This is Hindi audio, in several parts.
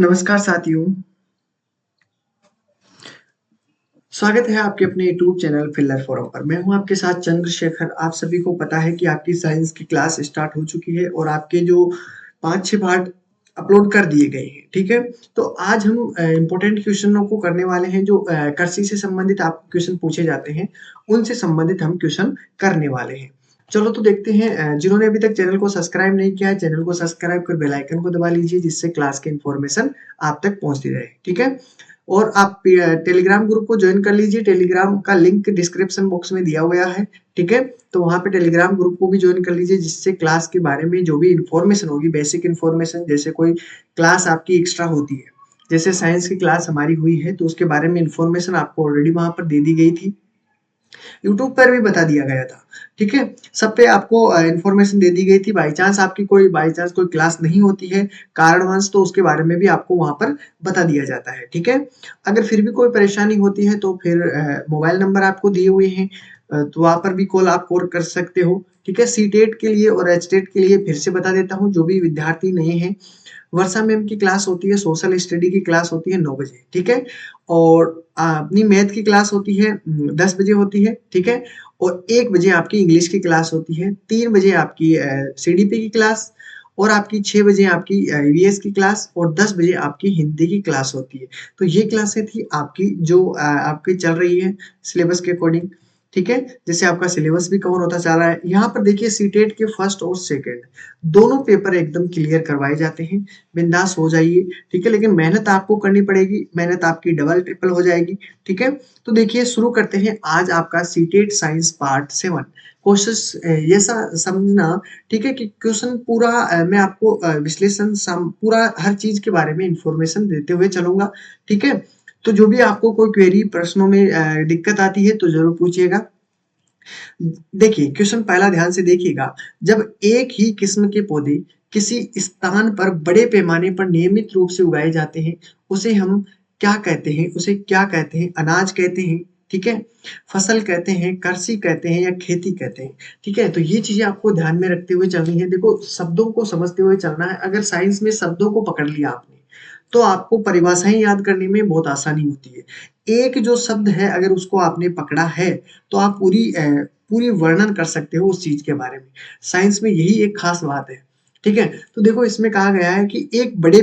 नमस्कार साथियों, स्वागत है आपके अपने यूट्यूब चैनल फिल्लर फोरम पर। मैं हूं आपके साथ चंद्रशेखर। आप सभी को पता है कि आपकी साइंस की क्लास स्टार्ट हो चुकी है और आपके जो 5-6 पार्ट अपलोड कर दिए गए हैं, ठीक है? तो आज हम इम्पोर्टेंट क्वेश्चनों को करने वाले हैं जो कृषि से संबंधित आपको क्वेश्चन पूछे जाते हैं, उनसे संबंधित हम क्वेश्चन करने वाले हैं। चलो तो देखते हैं। जिन्होंने अभी तक चैनल को सब्सक्राइब नहीं किया है, चैनल को सब्सक्राइब कर बेल आइकन को दबा लीजिए जिससे क्लास की इन्फॉर्मेशन आप तक पहुंचती रहे, ठीक है? और आप टेलीग्राम ग्रुप को ज्वाइन कर लीजिए। टेलीग्राम का लिंक डिस्क्रिप्शन बॉक्स में दिया हुआ है, ठीक है? तो वहाँ पे टेलीग्राम ग्रुप को भी ज्वाइन कर लीजिए जिससे क्लास के बारे में जो भी इन्फॉर्मेशन होगी, बेसिक इन्फॉर्मेशन, जैसे कोई क्लास आपकी एक्स्ट्रा होती है, जैसे साइंस की क्लास हमारी हुई है तो उसके बारे में इन्फॉर्मेशन आपको ऑलरेडी वहाँ पर दे दी गई थी। यूट्यूब पर भी बता दिया गया था, ठीक है? सब पे आपको इन्फॉर्मेशन दे दी गई थी। बाई चांस कोई क्लास नहीं होती है कारणवश, तो उसके बारे में भी आपको वहाँ पर बता दिया जाता है, ठीक है? अगर फिर भी कोई परेशानी होती है तो फिर मोबाइल नंबर आपको दिए हुए हैं, तो वहाँ पर भी कॉल आप कर सकते हो, ठीक है? सीटेट के लिए और एचटेट के लिए फिर से बता देता हूँ, जो भी विद्यार्थी नहीं है, वर्षा मैम की क्लास होती है, सोशल स्टडी की क्लास होती है 9 बजे, ठीक है? और अपनी मैथ की क्लास होती है 10 बजे होती है, ठीक है? और 1 बजे आपकी इंग्लिश की क्लास होती है, 3 बजे आपकी सीडीपी की क्लास, और आपकी 6 बजे आपकी ईवीएस की क्लास, और 10 बजे आपकी हिंदी की क्लास होती है। तो ये क्लासें थी आपकी जो आपकी चल रही है सिलेबस के अकॉर्डिंग, ठीक है? जैसे आपका सिलेबस भी कवर होता जा रहा है। यहाँ पर देखिए सीटेट के फर्स्ट और सेकंड दोनों पेपर एकदम क्लियर करवाए जाते हैं। बिंदास हो जाइए, ठीक है? लेकिन मेहनत आपको करनी पड़ेगी, मेहनत आपकी डबल ट्रिपल हो जाएगी, ठीक है? तो देखिए शुरू करते हैं आज आपका सीटेट साइंस पार्ट 7। कोशिश ऐसा समझना, ठीक है, कि क्वेश्चन पूरा मैं आपको विश्लेषण पूरा हर चीज के बारे में इंफॉर्मेशन देते हुए चलूंगा, ठीक है? तो जो भी आपको कोई क्वेरी प्रश्नों में दिक्कत आती है तो जरूर पूछिएगा। देखिए क्वेश्चन पहला ध्यान से देखिएगा। जब एक ही किस्म के पौधे किसी स्थान पर बड़े पैमाने पर नियमित रूप से उगाए जाते हैं, उसे हम क्या कहते हैं? उसे क्या कहते हैं? अनाज कहते हैं, ठीक है? फसल कहते हैं, कृषि कहते हैं, या खेती कहते हैं, ठीक है? तो ये चीजें आपको ध्यान में रखते हुए चलनी है। देखो शब्दों को समझते हुए चलना है। अगर साइंस में शब्दों को पकड़ लिया आपने तो आपको परिभाषाएं याद करने में बहुत आसानी होती है। एक जो शब्द है अगर उसको आपने पकड़ा है तो आप पूरी वर्णन कर सकते हो उस चीज के बारे में। साइंस में यही एक खास बात है, ठीक है? तो देखो इसमें कहा गया है कि एक बड़े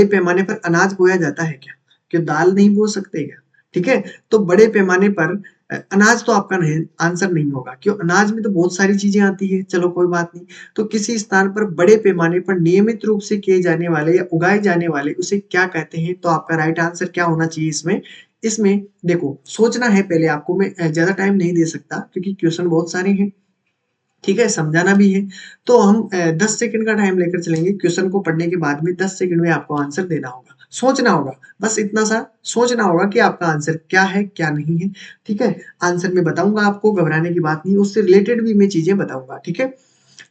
पैमाने पर अनाज बोया जाता है क्या? क्यों दाल नहीं बो सकते क्या? ठीक है? तो बड़े पैमाने पर अनाज तो आपका नहीं, आंसर नहीं होगा। क्यों? अनाज में तो बहुत सारी चीजें आती है। चलो कोई बात नहीं। तो किसी स्थान पर बड़े पैमाने पर नियमित रूप से किए जाने वाले या उगाए जाने वाले उसे क्या कहते हैं? तो आपका राइट आंसर क्या होना चाहिए इसमें? इसमें देखो सोचना है पहले आपको। मैं ज्यादा टाइम नहीं दे सकता क्योंकि क्वेश्चन बहुत सारे हैं, ठीक है? समझाना भी है। तो हम 10 सेकंड का टाइम लेकर चलेंगे। क्वेश्चन को पढ़ने के बाद में 10 सेकंड में आपको आंसर देना होगा, सोचना होगा। बस इतना सा सोचना होगा कि आपका आंसर क्या है, क्या नहीं है, ठीक है? आंसर मैं बताऊंगा आपको, घबराने की बात नहीं। उससे रिलेटेड भी मैं चीजें बताऊंगा, ठीक है?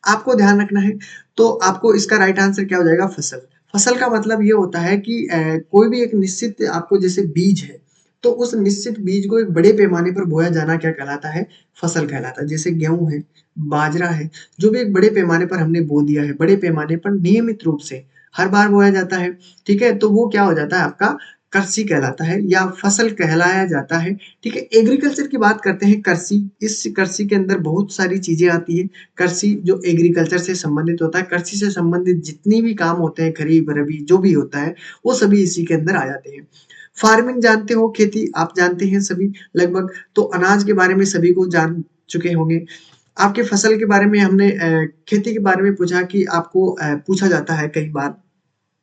आपको ध्यान रखना है। तो आपको इसका राइट आंसर क्या हो जाएगा? फसल। फसल का मतलब ये होता है कि कोई भी एक निश्चित आपको जैसे बीज है, तो उस निश्चित बीज को एक बड़े पैमाने पर बोया जाना क्या कहलाता है? फसल कहलाता है। जैसे गेहूं है, बाजरा है, जो भी एक बड़े पैमाने पर हमने बो दिया है, बड़े पैमाने पर नियमित रूप से हर बार बोया जाता है, ठीक है? तो वो क्या हो जाता है? आपका कृषि कहलाता है या फसल कहलाया जाता है, ठीक है? एग्रीकल्चर की बात करते हैं। कृषि, इस कृषि के अंदर बहुत सारी चीजें आती है। कृषि जो एग्रीकल्चर से संबंधित होता है, कृषि से संबंधित जितनी भी काम होते हैं, खरीफ रबी जो भी होता है, वो सभी इसी के अंदर आ जाते हैं। फार्मिंग जानते हो, खेती आप जानते हैं सभी लगभग। तो अनाज के बारे में सभी को जान चुके होंगे। आपके फसल के बारे में हमने खेती के बारे में पूछा कि आपको पूछा जाता है कई बार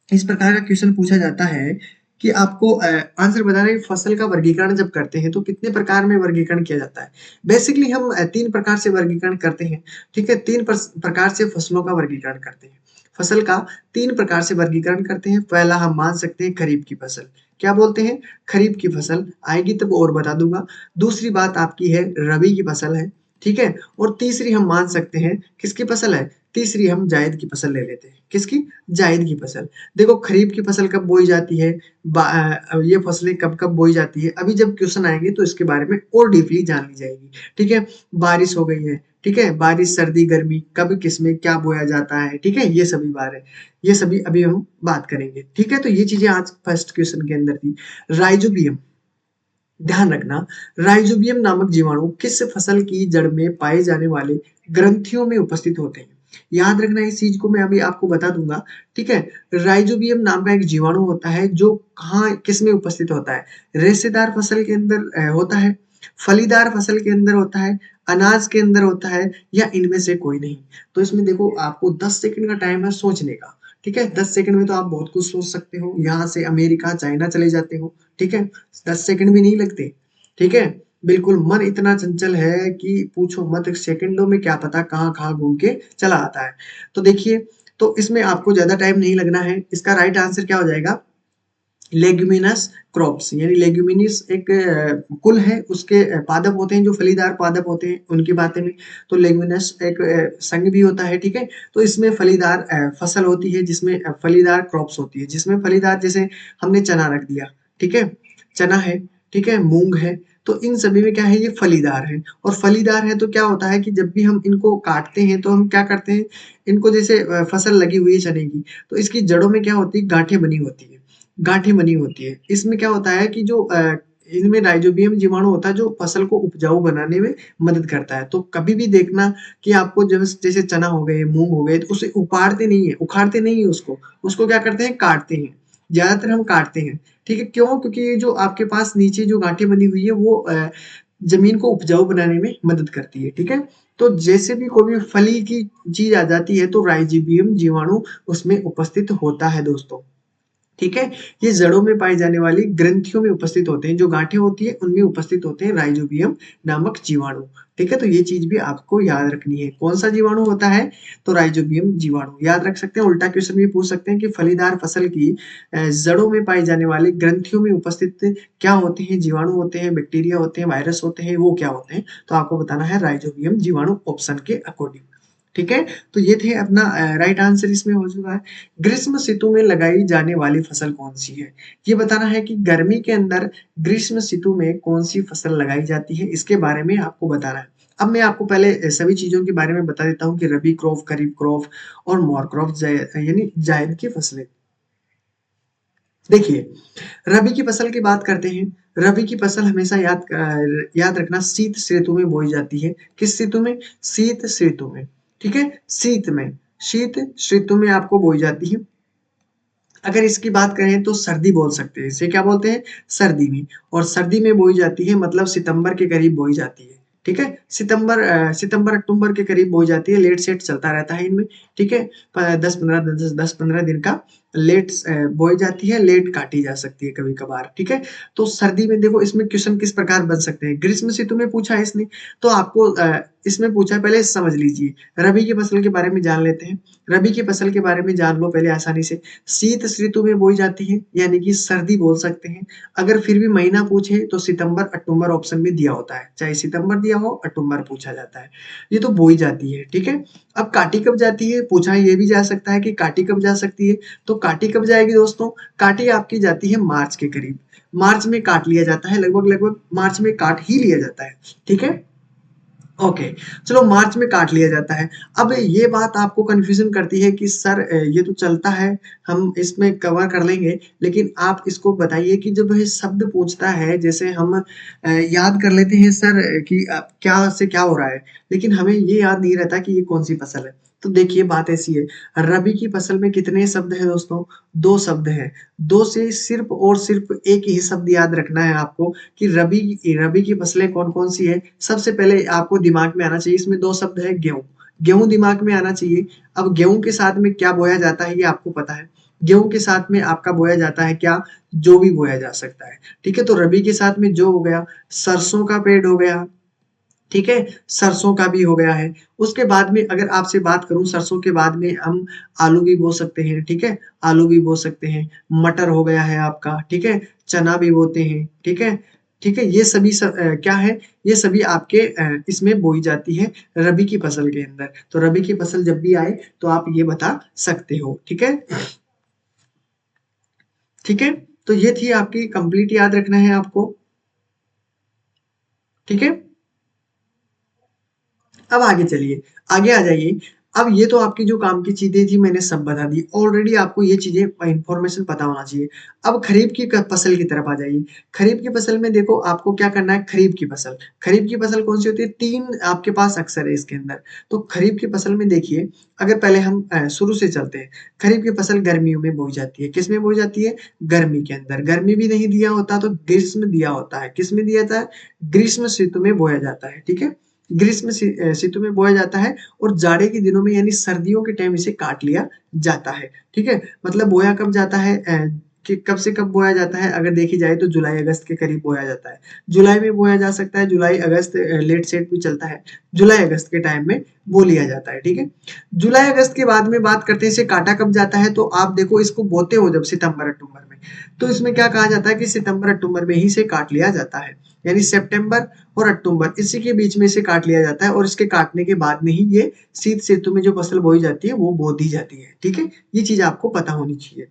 इस प्रकार का क्वेश्चन पूछा जाता है कि आपको आंसर बताना है कि फसल का वर्गीकरण जब करते हैं तो कितने प्रकार में वर्गीकरण किया जाता है? बेसिकली हम 3 प्रकार से वर्गीकरण करते हैं, ठीक है? 3 प्रकार से फसलों का वर्गीकरण करते हैं। फसल का 3 प्रकार से वर्गीकरण करते हैं। पहला हम मान सकते हैं खरीफ की फसल। क्या बोलते हैं? खरीफ की फसल आएगी तब और बता दूंगा। दूसरी बात आपकी है रबी की फसल है, ठीक है? और तीसरी हम मान सकते हैं किसकी फसल है? तीसरी हम जायद की फसल ले लेते हैं। किसकी? जायद की फसल। देखो खरीफ की फसल कब बोई जाती है, ये फसलें कब कब बोई जाती है, अभी जब क्वेश्चन आएंगे तो इसके बारे में और डीपली जान ली जाएगी, ठीक है? बारिश हो गई है, ठीक है, बारिश सर्दी गर्मी कब किसमें क्या बोया जाता है, ठीक है, ये सभी बारे ये सभी अभी हम बात करेंगे, ठीक है। तो ये चीजें आज फर्स्ट क्वेश्चन के अंदर थी। राइजोबियम, ध्यान रखना, राइजोबियम नामक जीवाणु किस फसल की जड़ में पाए जाने वाले ग्रंथियों में उपस्थित होते हैं। याद रखना, इस चीज को मैं अभी आपको बता दूंगा, ठीक है। राइजोबियम नाम का एक जीवाणु होता है जो कहाँ किस में उपस्थित होता है, रेशेदार फसल के अंदर होता है, फलीदार फसल के अंदर होता है, अनाज के अंदर होता है, या इनमें से कोई नहीं। तो इसमें देखो आपको 10 सेकंड का टाइम है सोचने का, ठीक है। 10 सेकंड में तो आप बहुत कुछ सोच सकते हो, यहाँ से अमेरिका चाइना चले जाते हो, ठीक है। 10 सेकंड भी नहीं लगते, ठीक है। बिल्कुल मन इतना चंचल है कि पूछो मत, सेकंडों में क्या पता कहाँ कहाँ घूम के चला आता है। तो देखिए, तो इसमें आपको ज्यादा टाइम नहीं लगना है। इसका राइट आंसर क्या हो जाएगा, लेग्यूमिनस क्रॉप्स, यानी लेग्यूमिनस एक कुल है, उसके पादप होते हैं जो फलीदार पादप होते हैं, उनकी बातें में। तो लेग्यूमिनस एक संघ भी होता है, ठीक है। तो इसमें फलीदार फसल होती है, जिसमें फलीदार क्रॉप्स होती है, जिसमें फलीदार, जैसे हमने चना रख दिया, ठीक है, चना है, ठीक है, मूंग है। तो इन सभी में क्या है, ये फलीदार है। और फलीदार है तो क्या होता है कि जब भी हम इनको काटते हैं तो हम क्या करते हैं, इनको जैसे फसल लगी हुई है चने की, तो इसकी जड़ों में क्या होती है, गांठें बनी होती है, गांठें बनी होती है। इसमें क्या होता है कि जो इनमें राइजोबियम जीवाणु होता है जो फसल को उपजाऊ बनाने में मदद करता है। तो कभी भी देखना कि आपको जब जैसे चना हो गए, मूंग हो गए, तो उसे उपाड़ते नहीं है, उखाड़ते नहीं है उसको, उसको क्या करते हैं, काटते हैं। ज्यादातर हम काटते हैं, ठीक है। क्यों, क्योंकि ये जो आपके पास नीचे जो गांठें बनी हुई है वो जमीन को उपजाऊ बनाने में मदद करती है, ठीक है। तो जैसे भी कोई भी फली की चीज आ जाती है तो राइजोबियम जीवाणु उसमें उपस्थित होता है दोस्तों, ठीक है। ये जड़ों में पाई जाने वाली ग्रंथियों में उपस्थित होते हैं, जो गांठें होती है उनमें उपस्थित होते हैं राइजोबियम नामक जीवाणु, ठीक है। तो ये चीज भी आपको याद रखनी है, कौन सा जीवाणु होता है, तो राइजोबियम जीवाणु याद रख सकते हैं। उल्टा क्वेश्चन भी पूछ सकते हैं कि फलीदार फसल की जड़ों में पाई जाने वाली ग्रंथियों में उपस्थित क्या होते हैं, जीवाणु होते हैं, बैक्टीरिया होते हैं, वायरस होते हैं, वो क्या होते हैं। तो आपको बताना है राइजोबियम जीवाणु ऑप्शन के अकॉर्डिंग, ठीक है। तो ये थे अपना राइट आंसर इसमें हो चुका है। ग्रीष्म ऋतु में लगाई जाने वाली फसल कौन सी है, ये बताना है कि गर्मी के अंदर ग्रीष्म ऋतु में कौन सी फसल लगाई जाती है, इसके बारे में आपको बताना है। अब मैं आपको पहले सभी चीजों के बारे में बता देता हूँ कि रबी क्रॉप, खरीफ क्रॉप और मोर क्रॉप, यानी जायद की फसलें। देखिए, रबी की फसल की बात करते हैं। रबी की फसल हमेशा याद रखना शीत ऋतु में बोई जाती है। किस ऋतु में, शीत ऋतु में, ठीक है, शीत में, शीत ऋतु में आपको बोई जाती है। अगर इसकी बात करें तो सर्दी बोल सकते हैं, इसे क्या बोलते हैं, सर्दी में। और सर्दी में बोई जाती है, मतलब सितंबर के करीब बोई जाती है, ठीक है। सितंबर अक्टूबर के करीब बोई जाती है, लेट सेट चलता रहता है इनमें, ठीक है। 10-15 दिन का लेट बोई जाती है, लेट काटी जा सकती है कभी कभार, ठीक है। तो सर्दी में देखो, इसमें क्वेश्चन किस प्रकार बन सकते हैं, ग्रीष्म ऋतु में पूछा है इसने, तो आपको इसमें पूछा है, पहले समझ लीजिए। रबी की फसल के बारे में जान लेते हैं। रबी की फसल के बारे में जान लो पहले आसानी से। शीत ऋतु में बोई जाती है, यानी कि सर्दी बोल सकते हैं। अगर फिर भी महीना पूछे तो सितंबर अक्टूबर ऑप्शन में दिया होता है, चाहे सितंबर दिया हो अक्टूबर पूछा जाता है। ये तो बोई जाती है, ठीक है। अब काटी कब जाती है, पूछा ये भी जा सकता है कि काटी कब जा सकती है। तो काटी कब जाएगी दोस्तों, काटी आपकी जाती है मार्च के करीब। मार्च में काट लिया जाता है, लगभग लगभग मार्च में काट ही लिया जाता है, ठीक है। ओके, चलो मार्च में काट लिया जाता है। अब ये बात आपको कंफ्यूजन करती है कि सर ये तो चलता है, हम इसमें कवर कर लेंगे, लेकिन आप इसको बताइए कि जब ये शब्द पूछता है, जैसे हम याद कर लेते हैं सर कि क्या से क्या हो रहा है, लेकिन हमें ये याद नहीं रहता कि ये कौन सी फसल है। तो देखिए बात ऐसी है, रबी की फसल में कितने शब्द हैं दोस्तों, दो शब्द हैं। दो से सिर्फ और सिर्फ एक ही शब्द याद रखना है आपको कि रबी रबी की फसलें कौन कौन सी है। सबसे पहले आपको दिमाग में आना चाहिए, इसमें दो शब्द है, गेहूं, गेहूं दिमाग में आना चाहिए। अब गेहूं के साथ में क्या बोया जाता है ये आपको पता है। गेहूं के साथ में आपका बोया जाता है क्या, जो भी बोया जा सकता है, ठीक है। तो रबी के साथ में जो हो गया, सरसों का पेड़ हो गया, ठीक है, सरसों का भी हो गया है। उसके बाद में अगर आपसे बात करूं, सरसों के बाद में हम आलू भी बो सकते हैं, ठीक है, आलू भी बो सकते हैं। मटर हो गया है आपका, ठीक है, चना भी बोते हैं, ठीक है, ठीक है। ये सभी क्या है, ये सभी आपके इसमें बोई जाती है रबी की फसल के अंदर। तो रबी की फसल जब भी आए तो आप ये बता सकते हो, ठीक है, ठीक है। तो ये थी आपकी कंप्लीट, याद रखना है आपको, ठीक है। अब आगे चलिए, आगे आ जाइए। अब ये तो आपकी जो काम की चीज़ें थी मैंने सब बता दी। ऑलरेडी आपको ये चीज़ें इन्फॉर्मेशन पता होना चाहिए। अब खरीफ की फसल की तरफ आ जाइए। खरीफ की फसल में देखो आपको क्या करना है, खरीफ की फसल। खरीफ की फसल कौन सी होती है? 3 आपके पास अक्षर है इसके अंदर। तो खरीफ की फसल में देखिए, अगर पहले हम शुरू से चलते हैं। खरीफ की फसल गर्मियों में बोई जाती है। किस में बोई जाती है? गर्मी के अंदर। गर्मी भी नहीं दिया होता तो ग्रीष्म दिया होता है। किस में दिया जाता है? ग्रीष्म ऋतु में बोया जाता है, ठीक है? ऋतु में बोया जाता है और जाड़े के दिनों में यानी सर्दियों के टाइम इसे काट लिया जाता है, ठीक है? मतलब बोया कब जाता है, कि कब से कब बोया जाता है? अगर देखी जाए तो जुलाई अगस्त के करीब बोया जाता है। जुलाई में बोया जा सकता है, जुलाई अगस्त लेट सेट भी चलता है। जुलाई अगस्त के टाइम में बो लिया जाता है, ठीक है? जुलाई अगस्त के बाद में बात करते हैं इसे काटा कब जाता है, तो आप देखो इसको बोते हो जब सितंबर अक्टूबर में, तो इसमें क्या कहा जाता है कि सितंबर अक्टूबर में ही इसे काट लिया जाता है। यानी सितंबर और अक्टूबर इसी के बीच में इसे काट लिया जाता है और इसके काटने के बाद में ही ये शीत ऋतु में जो फसल बोई जाती है वो बो दी जाती है, ठीक है? ये चीज आपको पता होनी चाहिए।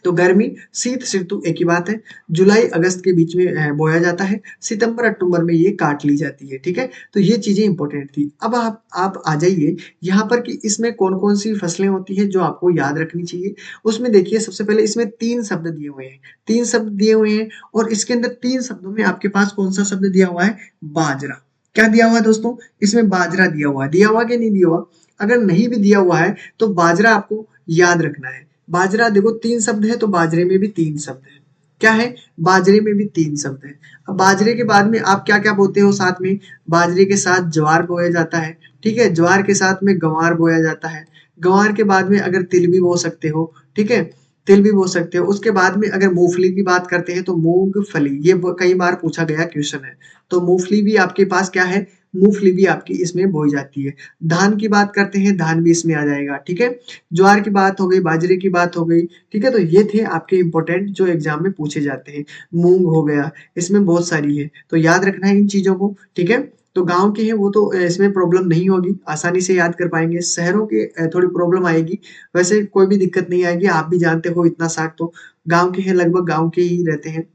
तो गर्मी शीत ऋतु एक ही बात है। जुलाई अगस्त के बीच में बोया जाता है। सितंबर अक्टूबर में ये काट ली जाती है, ठीक है? तो ये चीजें इंपॉर्टेंट थी। अब आप आ जाइए यहाँ पर कि इसमें कौन कौन सी फसलें होती है जो आपको याद रखनी चाहिए। उसमें देखिए सबसे पहले इसमें 3 शब्द दिए हुए हैं। 3 शब्द दिए हुए हैं और इसके अंदर 3 शब्दों में आपके पास कौन सा शब्द दिया हुआ है? बाजरा। क्या दिया हुआ है दोस्तों? इसमें बाजरा दिया हुआ है। दिया हुआ कि नहीं दिया हुआ? अगर नहीं भी दिया हुआ है तो बाजरा आपको याद रखना है। बाजरा देखो 3 शब्द है तो बाजरे में भी 3 शब्द है। क्या है? बाजरे में भी 3 शब्द है। अब बाजरे के बाद में आप क्या-क्या बोते हो साथ में? बाजरे के साथ ज्वार बोया जाता है, ठीक है? ज्वार के साथ में गँवार बोया जाता है। गँवार के बाद में अगर तिल भी बो सकते हो, ठीक है? तिल भी बो सकते हो। उसके बाद में अगर मूँगफली की बात करते हैं तो मूँगफली, ये ब कई बार पूछा गया क्वेश्चन है। तो मूँगफली भी आपके पास क्या है? मूँगफली भी आपकी इसमें बोई जाती है। धान की बात करते हैं, धान भी इसमें आ जाएगा, ठीक है? ज्वार की बात हो गई, बाजरे की बात हो गई, ठीक है? तो ये थे आपके इम्पोर्टेंट जो एग्ज़ाम में पूछे जाते हैं। मूँग हो गया, इसमें बहुत सारी है, तो याद रखना है इन चीज़ों को, ठीक है? तो गाँव के हैं वो तो इसमें प्रॉब्लम नहीं होगी, आसानी से याद कर पाएँगे। शहरों के थोड़ी प्रॉब्लम आएगी, वैसे कोई भी दिक्कत नहीं आएगी, आप भी जानते हो इतना साग तो गाँव के हैं, लगभग गाँव के ही रहते हैं।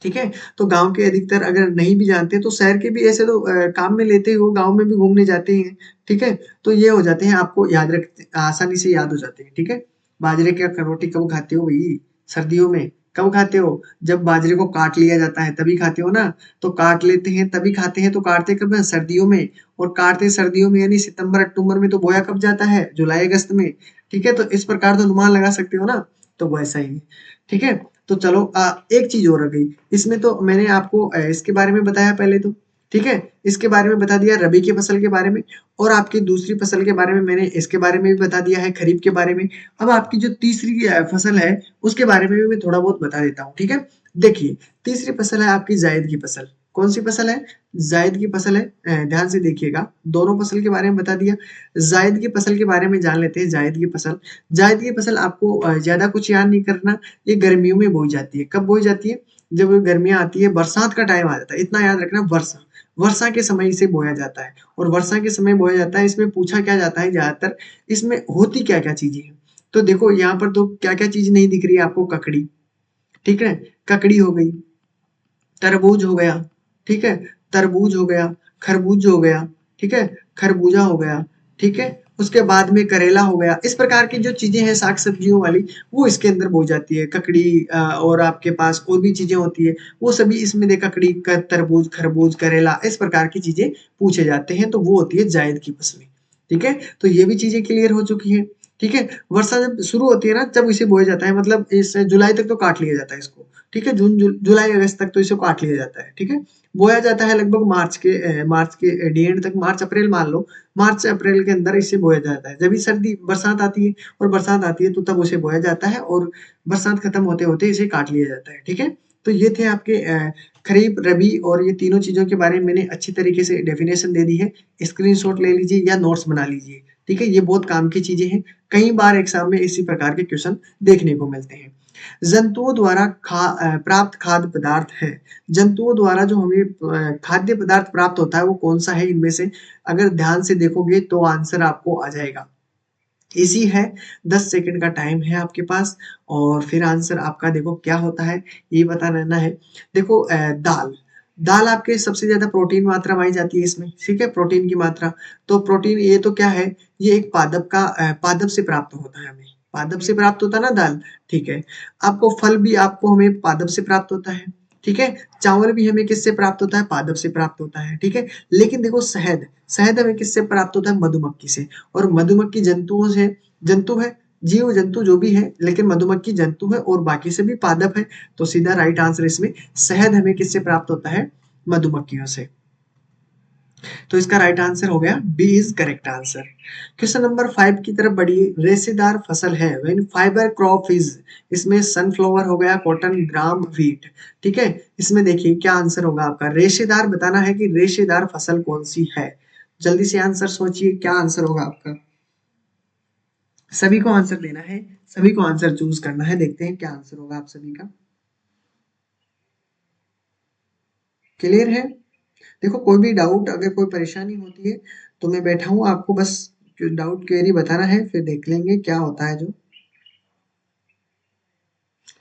ठीक है? तो गाँव के अधिकतर अगर नहीं भी जानते तो शहर के भी ऐसे तो काम में लेते हो, गाँव में भी घूमने जाते ही हैं, ठीक है? तो ये हो जाते हैं आपको याद रख आसानी से याद हो जाते हैं, ठीक है? बाजरे का रोटी कब खाते हो भई? सर्दियों में। कब खाते हो? जब बाजरे को काट लिया जाता है तभी खाते हो ना? तो काट लेते हैं तभी खाते हैं, तो काटते कब हैं? सर्दियों में और काटते सर्दियों में यानी सितंबर, अक्टूबर में तो बोया कब जाता है? जुलाई, अगस्त में, ठीक है? तो इस प्रकार तो अनुमान लगा सकते हो ना? तो वैसा ही है, ठीक है? तो चलो एक चीज़ और आ गई। इसमें तो मैंने आपको इसके बारे में बताया पहले तो, ठीक है? इसके बारे में बता दिया रबी की फसल के बारे में और आपकी दूसरी फसल के बारे में मैंने इसके बारे में भी बता दिया है, खरीफ के बारे में। अब आपकी जो तीसरी फसल है, उसके बारे में भी मैं थोड़ा बहुत बता देता हूँ, ठीक है? देखिए, तीसरी फसल है आपकी जायद की फसल। कौन-सी फसल है? जायद की फसल है। ध्यान से देखिएगा, दोनों फसल के बारे में बता दिया। जायद की फसल के बारे में जान लेते हैं, जायद की फसल। जायद की फसल आपको ज़्यादा कुछ याद नहीं करना, ये गर्मियों में बोई जाती है। कब बोई जाती है? जब गर्मियाँ आती है, बरसात का टाइम आ जाता है। इतना याद रखना, वर्षा, वर्षा के समय इसे बोया जाता है और वर्षा के समय बोया जाता है। इसमें पूछा क्या जाता है ज़्यादातर, इसमें होती क्या-क्या चीज़ें हैं? तो देखो यहाँ पर तो क्या-क्या चीज़ नहीं दिख रही है आपको? ककड़ी, ठीक है? ककड़ी हो गई, तरबूज हो गया, ठीक है? तरबूज हो गया, खरबूज हो गया, ठीक है? खरबूजा हो गया, ठीक है? उसके बाद में करेला हो गया। इस प्रकार की जो चीज़ें हैं साग-सब्जियों वाली, वो इसके अंदर बोई जाती है। ककड़ी और आपके पास और भी चीज़ें होती हैं, वो सभी इसमें ककड़ी, तरबूज, खरबूज, करेला इस प्रकार की चीज़ें पूछे जाते हैं, तो वो होती है जायद की फसलें, ठीक है? तो ये भी चीज़ें क्लियर हो चुकी हैं, ठीक है? वर्षा जब शुरू होती है ना, जब इसे बोया जाता है मतलब इस जुलाई तक तो काट लिया जाता है इसको, ठीक है? जुलाई अगस्त तक तो इसे काट लिया जाता है, ठीक है? बोया जाता है लगभग मार्च के एंड तक, मार्च अप्रैल मान लो, मार्च अप्रैल के अंदर इसे बोया जाता है। जब भी सर्दी बरसात आती है और बरसात आती है तो तब उसे बोया जाता है और बरसात खत्म होते-होते इसे काट लिया जाता है, ठीक है? तो ये थे आपके खरीफ, रबी और ये तीनों चीज़ों के बारे में मैंने अच्छी तरीके से डेफिनेशन दे दी है। स्क्रीनशॉट ले लीजिए या नोट्स बना लीजिए, ठीक है? ये बहुत काम की चीज़ें हैं। कई बार एग्ज़ाम में इसी प्रकार के क्वेश्चन देखने को मिलते हैं। जंतुओं द्वारा प्राप्त खाद्य पदार्थ है। जंतुओं द्वारा जो हमें खाद्य पदार्थ प्राप्त होता है वो कौन-सा है इनमें से? अगर ध्यान से देखोगे तो आंसर आपको आ जाएगा। ईज़ी है, 10 सेकंड का टाइम है आपके पास और फिर आंसर आपका देखो क्या होता है, ये बता देना है। देखो दाल, दाल आपके सबसे ज्यादा प्रोटीन मात्रा पाई जाती है इसमें, ठीक है, प्रोटीन की मात्रा। तो प्रोटीन ये तो क्या है, ये एक पादप का पादप से प्राप्त होता है, हमें पादप से प्राप्त होता है ना दाल, ठीक है। आपको फल भी आपको हमें पादप से प्राप्त होता है, ठीक है। चावल भी हमें किससे प्राप्त होता है, पादप से प्राप्त होता है, ठीक है। लेकिन देखो शहद, शहद हमें किससे प्राप्त होता है, मधुमक्खी से। और मधुमक्खी जंतुओं से, जंतु है, जीव जंतु जो भी है, लेकिन मधुमक्खी जंतु है और बाकी से भी पादप है। तो सीधा राइट आंसर इसमें शहद हमें किससे प्राप्त होता है, मधुमक्खियों से। तो इसका राइट आंसर हो गया B is correct answer. Question number 5 की तरफ बढ़िए। रेशेदार फसल है व्हेन फाइबर क्रॉप इज, इसमें सनफ्लावर हो गया, कॉटन, ग्राम, व्हीट, ठीक है। इसमें देखिए क्या आंसर होगा आपका, रेशेदार बताना है कि रेशेदार फसल कौन सी है। जल्दी से आंसर सोचिए, क्या आंसर होगा आपका। सभी को आंसर देना है, सभी को आंसर चूज करना है, देखते हैं क्या आंसर होगा आप सभी का। क्लियर है। देखो कोई भी डाउट, अगर कोई परेशानी होती है तो मैं बैठा हूँ, आपको बस डाउट क्वेरी बताना है, फिर देख लेंगे क्या होता है जो,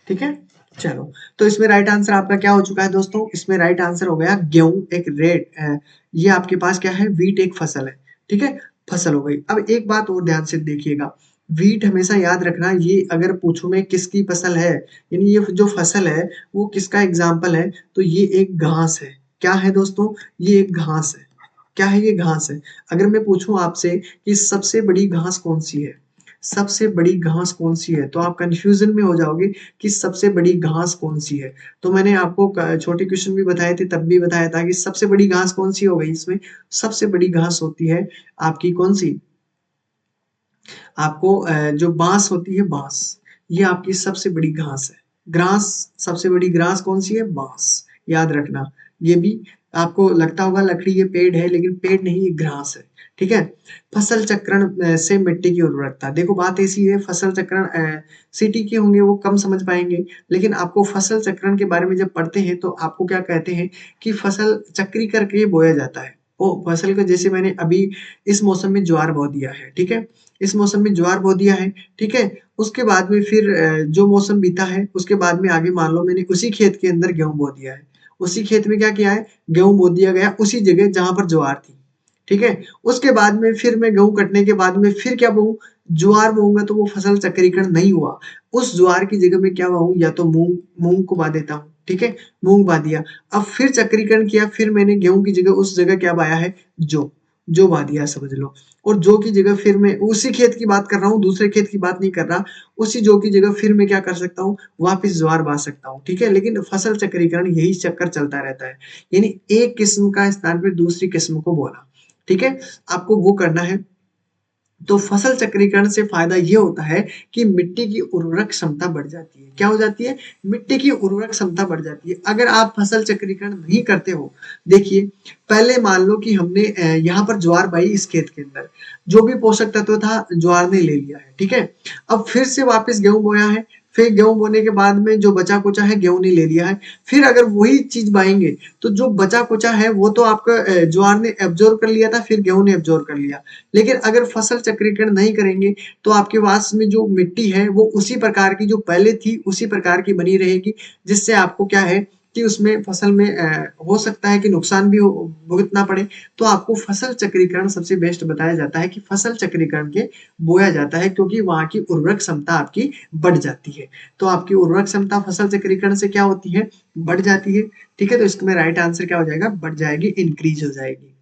ठीक है। चलो, तो इसमें राइट आंसर आपका क्या हो चुका है दोस्तों, इसमें राइट आंसर हो गया गेहूं, एक रेड, ये आपके पास क्या है, वीट एक फसल है, ठीक है, फसल हो गई। अब एक बात और ध्यान से देखिएगा, वीट हमेशा याद रखना, ये अगर पूछूं मैं किसकी फसल है, यानी ये जो फसल है वो किसका एग्जाम्पल है, तो ये एक घास है। क्या है दोस्तों, ये एक घास है। क्या है, ये घास है। अगर मैं पूछूं आपसे कि सबसे बड़ी घास कौन सी है, सबसे बड़ी घास कौन सी है, तो आप कंफ्यूजन में हो जाओगे कि सबसे बड़ी घास कौन सी है। तो मैंने आपको छोटे क्वेश्चन भी बताए थे, तब भी बताया था कि सबसे बड़ी घास कौन सी हो गई इसमें, सबसे बड़ी घास होती है आपकी कौन सी, आपको जो बांस होती है, बांस, ये आपकी सबसे बड़ी घास है। ग्रास, सबसे बड़ी ग्रास कौन सी है, बांस, याद रखना। ये भी आपको लगता होगा लकड़ी ये पेड़ है, लेकिन पेड़ नहीं, ये घास है, ठीक है। फसल चक्रण से मिट्टी की उर्वरकता, देखो बात ऐसी है, फसल चक्रण सिटी के होंगे वो कम समझ पाएंगे, लेकिन आपको फसल चक्रण के बारे में जब पढ़ते हैं तो आपको क्या कहते हैं कि फसल चक्री करके बोया जाता है। वो फसल को, जैसे मैंने अभी इस मौसम में ज्वार बो दिया है, ठीक है, इस मौसम में ज्वार बो दिया है, ठीक है। उसके बाद में फिर जो मौसम बीता है उसके बाद में आगे मान लो मैंने उसी खेत के अंदर गेहूं बो दिया है, उसी खेत में क्या किया है, गेहूं बो दिया गया उसी जगह जहां पर ज्वार थी, ठीक है। उसके बाद में फिर मैं गेहूं कटने के बाद में फिर क्या बोऊं, ज्वार बोऊंगा, तो वो फसल चक्रीकरण नहीं हुआ। उस ज्वार की जगह में क्या बोऊं, या तो मूंग, मूंग को बा देता हूँ, ठीक है, मूंग बा दिया। अब फिर चक्रीकरण किया, फिर मैंने गेहूं की जगह उस जगह क्या बाया है, जो बा दिया समझ लो। और जौ की जगह फिर मैं उसी खेत की बात कर रहा हूँ, दूसरे खेत की बात नहीं कर रहा, उसी जौ की जगह फिर मैं क्या कर सकता हूँ, वापिस ज्वार बा सकता हूँ, ठीक है। लेकिन फसल चक्रीकरण यही चक्कर चलता रहता है, यानी एक किस्म का स्थान पर दूसरी किस्म को बोना, ठीक है, आपको वो करना है। तो फसल चक्रीकरण से फायदा ये होता है कि मिट्टी की उर्वरक क्षमता बढ़ जाती है। क्या हो जाती है, मिट्टी की उर्वरक क्षमता बढ़ जाती है अगर आप फसल चक्रीकरण नहीं करते हो। देखिए, पहले मान लो कि हमने यहाँ पर ज्वार बाई इस खेत के अंदर, जो भी पोषक तत्व था ज्वार ने ले लिया है, ठीक है। अब फिर से वापस गेहूं बोया है, फिर गेहूं बोने के बाद में जो बचा कुचा है गेहूं ने ले लिया है, फिर अगर वही चीज बाएंगे तो जो बचा कुचा है वो तो आपका ज्वार ने एब्जॉर्ब कर लिया था, फिर गेहूं ने एब्जॉर्ब कर लिया। लेकिन अगर फसल चक्रीकरण नहीं करेंगे तो आपके पास में जो मिट्टी है वो उसी प्रकार की जो पहले थी उसी प्रकार की बनी रहेगी, जिससे आपको क्या है कि उसमें फसल में हो सकता है कि नुकसान भी भुगतना पड़े। तो आपको फसल चक्रीकरण सबसे बेस्ट बताया जाता है कि फसल चक्रीकरण के बोया जाता है, क्योंकि वहां की उर्वरक क्षमता आपकी बढ़ जाती है। तो आपकी उर्वरक क्षमता फसल चक्रीकरण से क्या होती है, बढ़ जाती है, ठीक है। तो इसमें राइट आंसर क्या हो जाएगा, बढ़ जाएगी, इंक्रीज हो जाएगी।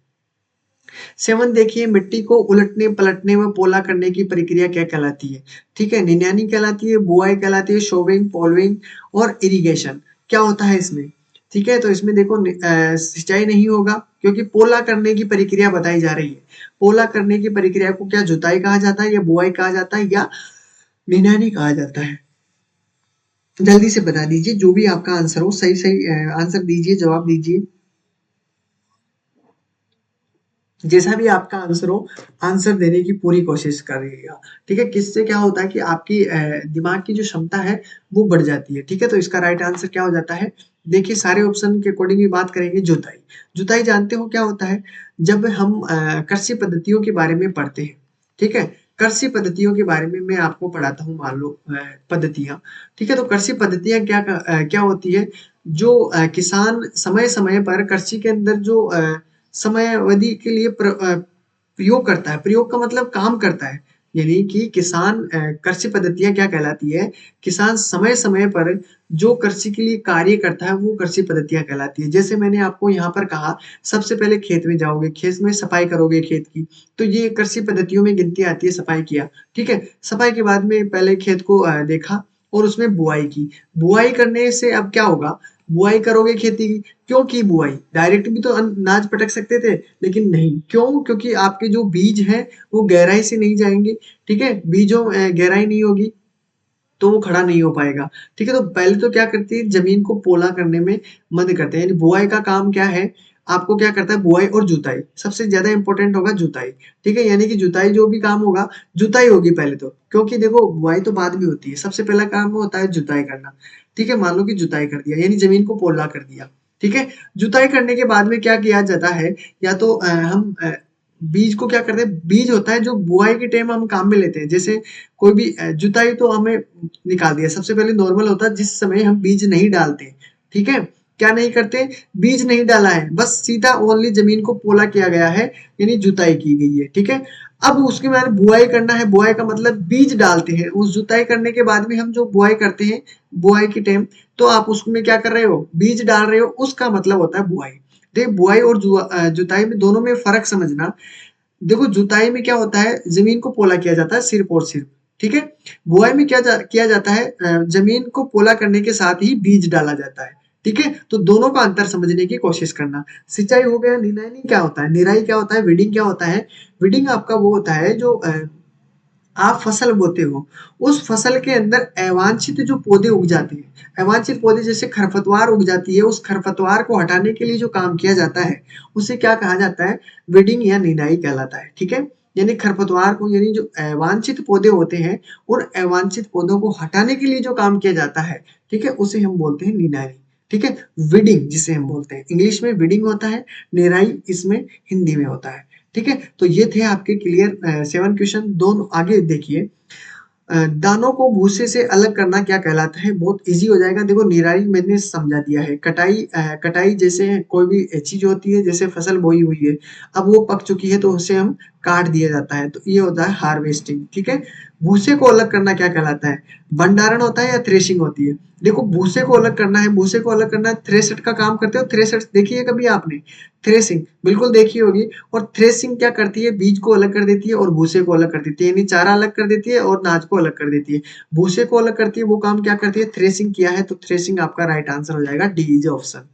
7 देखिए, मिट्टी को उलटने पलटने व पोला करने की प्रक्रिया क्या कहलाती है, ठीक है। निन्यानी कहलाती है, बुआई कहलाती है, शोविंग, पॉलिंग और इरिगेशन क्या होता है इसमें, ठीक है। तो इसमें देखो सिंचाई नहीं होगा, क्योंकि पोला करने की प्रक्रिया बताई जा रही है। पोला करने की प्रक्रिया को क्या जुताई कहा जाता है, या बुआई कहा जाता है, या निन्यानी कहा जाता है। जल्दी से बता दीजिए, जो भी आपका आंसर हो, सही सही आंसर दीजिए, जवाब दीजिए, जैसा भी आपका आंसर हो, आंसर देने की पूरी कोशिश करिएगा, ठीक है। किससे क्या होता है कि आपकी दिमाग की जो क्षमता है वो बढ़ जाती है, ठीक है। तो इसका राइट आंसर क्या हो जाता है, देखिए सारे ऑप्शन के अकॉर्डिंग भी बात करेंगे। जुताई, जुताई जानते हो क्या होता है, जब हम कृषि पद्धतियों के बारे में पढ़ते हैं, ठीक है, कृषि पद्धतियों के बारे में मैं आपको पढ़ाता हूँ, मान लो पद्धतियां, ठीक है। तो कृषि पद्धतियां क्या क्या होती है, जो किसान समय-समय पर कृषि के अंदर जो समयावधि के लिए प्रयोग करता है, प्रयोग का मतलब काम करता है। यानी कि किसान कृषि पद्धतियाँ क्या कहलाती है, किसान समय-समय पर जो कृषि के लिए कार्य करता है, वो कृषि पद्धतियाँ कहलाती है। जैसे मैंने आपको यहाँ पर कहा, सबसे पहले खेत में जाओगे, खेत में सफाई करोगे खेत की, तो ये कृषि पद्धतियों में गिनती आती है सफाई किया, ठीक है? सफाई के बाद में पहले खेत को देखा और उसमें बुआई की। बुआई करने से अब क्या होगा, बुआई करोगे खेती की, क्यों की बुआई? डायरेक्ट भी तो अनाज पटक सकते थे, लेकिन नहीं। क्यों? क्योंकि आपके जो बीज हैं, वो गहराई से नहीं जाएँगे, ठीक है? बीजों गहराई नहीं होगी, तो वो खड़ा नहीं हो पाएगा, ठीक है? तो पहले तो क्या करती है, ज़मीन को पोला करने में मदद करते हैं। यानी बुआई का काम क्या है, आपको क्या करता है, बुआई और जुताई। सबसे ज़्यादा इम्पोर्टेंट होगा जुताई, ठीक है? यानी कि जुताई जो भी काम होगा, जुताई होगी पहले तो, क्योंकि देखो बुआई तो बाद में होती है, सबसे पहला काम होता है जुताई करना, ठीक है? मान लो कि जुताई कर दिया, यानी ज़मीन को पोला कर दिया, ठीक है? जुताई करने के बाद में क्या किया जाता है, या तो हम बीज को क्या करते हैं, बीज होता है जो बुआई के टाइम हम काम में लेते हैं। जैसे कोई भी जुताई तो हमें निकाल दिया। सबसे पहले नॉर्मल होता है जिस समय हम बीज नहीं डालते, ठीक है? क्या नहीं करते? बीज नहीं डाला है, बस सीधा ओनली ज़मीन को पोला किया गया है, यानी जुताई की गई है, ठीक है? अब उसके बाद बुआई करना है, बुआई का मतलब बीज डालते हैं। उस जुताई करने के बाद में हम जो बुआई करते हैं, बुआई के टाइम, तो आप उसमें क्या कर रहे हो? बीज डाल रहे हो, उसका मतलब होता है बुआई। देखिए बुआई और जुताई में दोनों में फ़र्क समझना। देखो जुताई में क्या होता है, ज़मीन को पोला किया जाता है सिर्फ़ और सिर्फ़, ठीक है? बुआई में किया जाता है, ज़मीन को पोला करने के साथ ही बीज डाला जाता है, ठीक है? तो दोनों का अंतर समझने की कोशिश करना। सिंचाई हो गया, निराई क्या होता है? निराई क्या होता है? वीडिंग क्या होता है? वीडिंग आपका वो होता है जो आप फसल बोते हो, उस फसल के अंदर अवांछित जो पौधे उग जाते हैं, अवांछित पौधे जैसे खरपतवार उग जाती है, उस खरपतवार को हटाने के लिए जो काम किया जाता है, उसे क्या कहा जाता है? वीडिंग या निनाई कहलाता है, ठीक है? यानी खरपतवार को, यानी जो अवांछित पौधे होते हैं, उन अवांछित पौधों को हटाने के लिए जो काम किया जाता है, ठीक है? उसे हम बोलते हैं निनाई, ठीक है? वीडिंग जिसे हम बोलते हैं, इंग्लिश में वीडिंग होता है, निराई इसमें हिंदी में होता है। ठीक है? तो ये थे आपके क्लियर 7 क्वेश्चन। दोनों आगे देखिए, दानों को भूसे से अलग करना क्या कहलाता है? बहुत ईज़ी हो जाएगा। देखो निराई मैंने समझा दिया है। कटाई जैसे कोई भी चीज़ होती है, जैसे फसल बोई हुई है, अब वो पक चुकी है तो उसे हम काट दिया जाता है, तो ये होता है हार्वेस्टिंग, ठीक है? भूसे को अलग करना क्या कहलाता है? भंडारण होता है या थ्रेशिंग होती है? देखो भूसे को अलग करना है, भूसे को अलग करना है, थ्रेशर का काम करते हो, थ्रेशर देखी है कभी आपने? थ्रेशिंग बिल्कुल देखी होगी। और थ्रेशिंग क्या करती है, बीज को अलग कर देती है और भूसे को अलग कर देती है, यानी चारा अलग कर देती है और अनाज को अलग कर देती है। भूसे को अलग करती है, वो काम क्या करती है, थ्रेशिंग किया है, तो थ्रेशिंग आपका राइट आंसर हो जाएगा, डी इज ऑप्शन।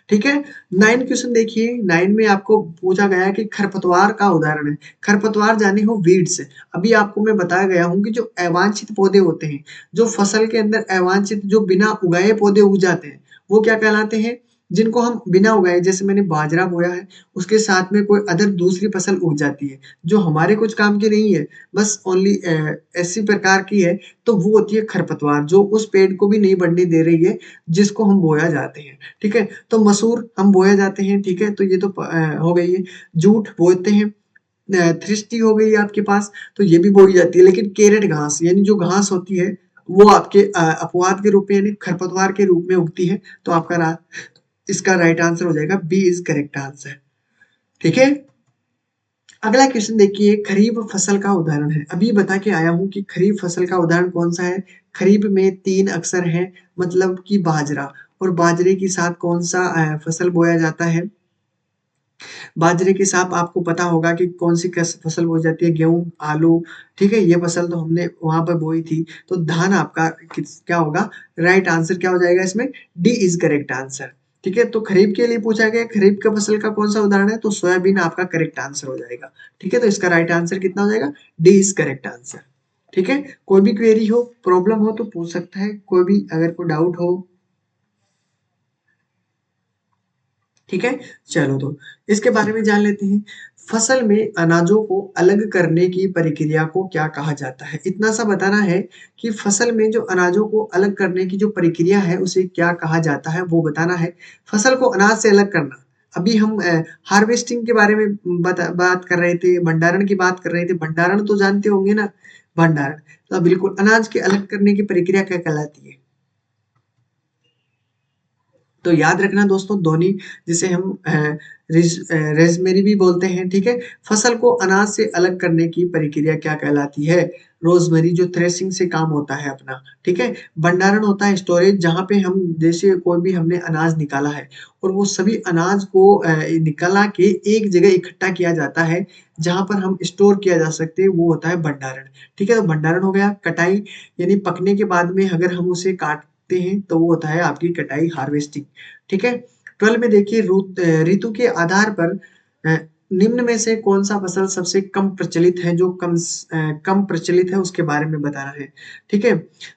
ठीक है। 9 क्वेश्चन देखिए, 9 में आपको पूछा गया है कि खरपतवार का उदाहरण है। खरपतवार जाने हो वीड्स। अभी आपको मैं बताया गया हूँ कि जो अवांछित पौधे होते हैं, जो फसल के अंदर अवांछित जो बिना उगाए पौधे उग जाते हैं, वो क्या कहलाते हैं? जिनको हम बिना उगाए, जैसे मैंने बाजरा बोया है, उसके साथ में कोई अदर दूसरी फसल उग जाती है, जो हमारे कुछ काम की नहीं है, बस ओनली ऐसी प्रकार की है, तो वो होती है खरपतवार, जो उस पेड़ को भी नहीं बढ़ने दे रही है, जिसको हम बोया जाते हैं। ठीक है? तो मसूर हम बोए जाते हैं, ठीक है? तो ये तो हो गई है। जूट बोते हैं, थ्रिस्टी हो गई आपके पास, तो ये भी बोई जाती है। लेकिन कैरेट घास, यानी जो घास होती है, वो आपके अपवाद के रूप में, यानी खरपतवार के रूप में उगती है, तो आपका इसका राइट आंसर हो जाएगा, बी इज करेक्ट आंसर। ठीक है? अगला क्वेश्चन देखिए, खरीफ फसल का उदाहरण है। अभी बता के आया हूँ कि खरीफ फसल का उदाहरण कौन सा है? खरीफ में 3 अक्षर हैं, मतलब कि बाजरा। और बाजरे के साथ कौन सा फसल बोया जाता है? बाजरे के साथ आपको पता होगा कि कौन सी फसल बोई जाती है, गेहूं, आलू, ठीक है? ये फसल तो हमने वहां पर बोई थी। तो धान आपका क्या होगा? राइट आंसर क्या हो जाएगा इसमें? D is correct answer. ठीक है? तो खरीफ के लिए पूछा गया, खरीफ का फसल का कौन सा उदाहरण है? तो सोयाबीन आपका करेक्ट आंसर हो जाएगा। ठीक है? तो इसका राइट आंसर कितना हो जाएगा? D is correct answer. ठीक है? कोई भी क्वेरी हो, प्रॉब्लम हो तो पूछ सकता है, कोई भी अगर कोई डाउट हो। ठीक है? चलो तो इसके बारे में जान लेते हैं। फसल में अनाजों को अलग करने की प्रक्रिया को क्या कहा जाता है? इतना सा बताना है कि फसल में जो अनाजों को अलग करने की जो प्रक्रिया है, उसे क्या कहा जाता है, वो बताना है। फसल को अनाज से अलग करना। अभी हम हार्वेस्टिंग के बारे में बात कर रहे थे, भंडारण की बात कर रहे थे। भंडारण तो जानते होंगे ना? भंडारण। तो बिल्कुल अनाज के अलग करने की प्रक्रिया क्या कहलाती है? तो याद रखना दोस्तों, धोनी जिसे हम रेजमेरी भी बोलते हैं, ठीक है। फसल को अनाज से अलग करने की प्रक्रिया क्या कहलाती है? रोजमेरी, जो थ्रेसिंग से काम होता है अपना, ठीक है। भंडारण होता है स्टोरेज, जहाँ पे हम जैसे कोई भी हमने अनाज निकाला है और वो सभी अनाज को निकाला के एक जगह इकट्ठा किया जाता है जहाँ पर हम स्टोर किया जा सकते हैं, वो होता है भंडारण, ठीक है। तो भंडारण हो गया। कटाई यानी पकने के बाद में अगर हम उसे काटते हैं तो वो होता है आपकी कटाई, हार्वेस्टिंग, ठीक है। 12 में देखिए, ऋतु के आधार पर निम्न में से कौन सा फसल सबसे कम प्रचलित है? जो कम प्रचलित है उसके बारे में बताना है, ठीक है।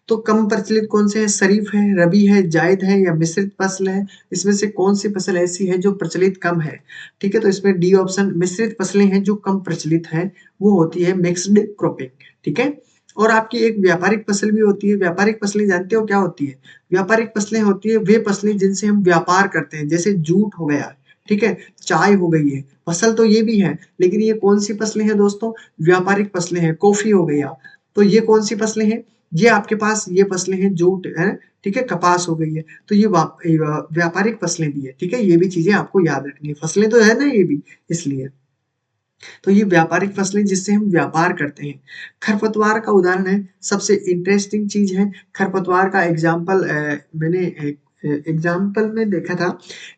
तो कम प्रचलित कौन से है? शरीफ है, रबी है, जायद है या मिश्रित फसल है? इसमें से कौन सी फसल ऐसी है जो प्रचलित कम है? ठीक है, तो इसमें डी ऑप्शन, मिश्रित फसलें हैं जो कम प्रचलित है, वो होती है मिक्स्ड क्रॉपिंग, ठीक है। और आपकी एक व्यापारिक फसल भी होती है। व्यापारिक फसलें जानते हो क्या होती है? व्यापारिक फसलें होती है वे फसलें जिनसे हम व्यापार करते हैं, जैसे जूट हो गया, ठीक है, चाय हो गई है, फसल तो ये भी है, लेकिन ये कौन सी फसलें हैं दोस्तों? व्यापारिक फसलें हैं। कॉफी हो गया, तो ये कौन सी फसलें हैं? ये आपके पास ये फसलें हैं, जूट है, ठीक है, कपास हो गई है, तो ये व्यापारिक फसलें भी है, ठीक है। ये भी चीजें आपको याद रखनी है, फसलें तो है ना ये भी, इसलिए। तो ये व्यापारिक फसलें जिससे हम व्यापार करते हैं। खरपतवार का उदाहरण है, सबसे इंटरेस्टिंग चीज है खरपतवार का एग्जाम्पल। मैंने एग्जाम्पल में देखा था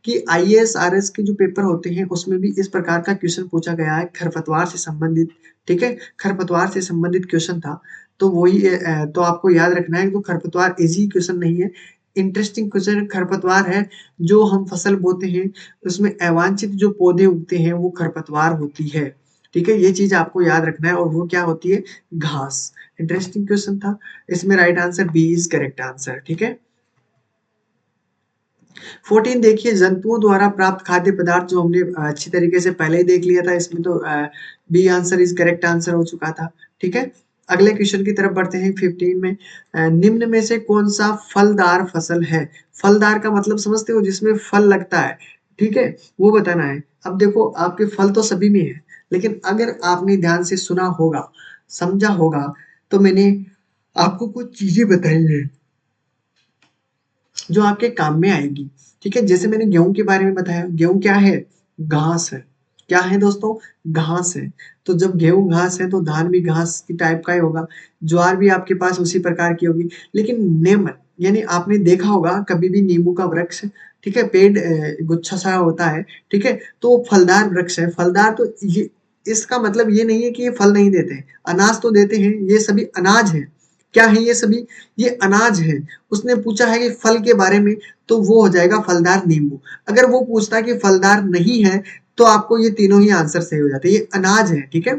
कि आईएएस आरएस के जो पेपर होते हैं उसमें भी इस प्रकार का क्वेश्चन पूछा गया है खरपतवार से संबंधित, ठीक है। खरपतवार से संबंधित क्वेश्चन था, तो वही तो आपको याद रखना है कि तो खरपतवार इजी क्वेश्चन नहीं है, इंटरेस्टिंग क्वेश्चन खरपतवार है। जो हम फसल बोते हैं उसमें अवांछित जो पौधे उगते हैं वो खरपतवार होती है, ठीक है। ये चीज आपको याद रखना है, और वो क्या होती है? घास। इंटरेस्टिंग क्वेश्चन था, इसमें right answer B is correct answer, ठीक है। 14 देखिए, जंतुओं द्वारा प्राप्त खाद्य पदार्थ, जो हमने अच्छी तरीके से पहले ही देख लिया था, इसमें तो B answer is correct answer हो चुका था, ठीक है। अगले क्वेश्चन की तरफ बढ़ते हैं 15 में। निम्न में से कौन सा फलदार फसल है? फलदार का मतलब समझते हो, जिसमें फल लगता है, ठीक है, वो बताना है। अब देखो, आपके फल तो सभी में है, लेकिन अगर आपने ध्यान से सुना होगा, समझा होगा, तो मैंने आपको कुछ चीजें बताई है जो आपके काम में आएगी, ठीक है। जैसे मैंने गेहूं के बारे में बताया, गेहूं क्या है? घास है। क्या है दोस्तों? घास है। तो जब गेहूं घास है तो धान भी घास की टाइप का ही होगा, ज्वार भी आपके पास उसी प्रकार की होगी। लेकिन नेमन, यानी आपने देखा होगा कभी भी नींबू का वृक्ष, ठीक है, पेड़ गुच्छा सा होता है, ठीक है, तो वो फलदार वृक्ष है। फलदार तो ये, इसका मतलब ये नहीं है कि ये फल नहीं देते हैं, अनाज तो देते हैं, ये सभी अनाज है। क्या है ये सभी? ये अनाज है। उसने पूछा है कि फल के बारे में, तो वो हो जाएगा फलदार नींबू। अगर वो पूछता है कि फलदार नहीं है, तो आपको ये तीनों ही आंसर सही हो जाते हैं, ये अनाज है, ठीक है।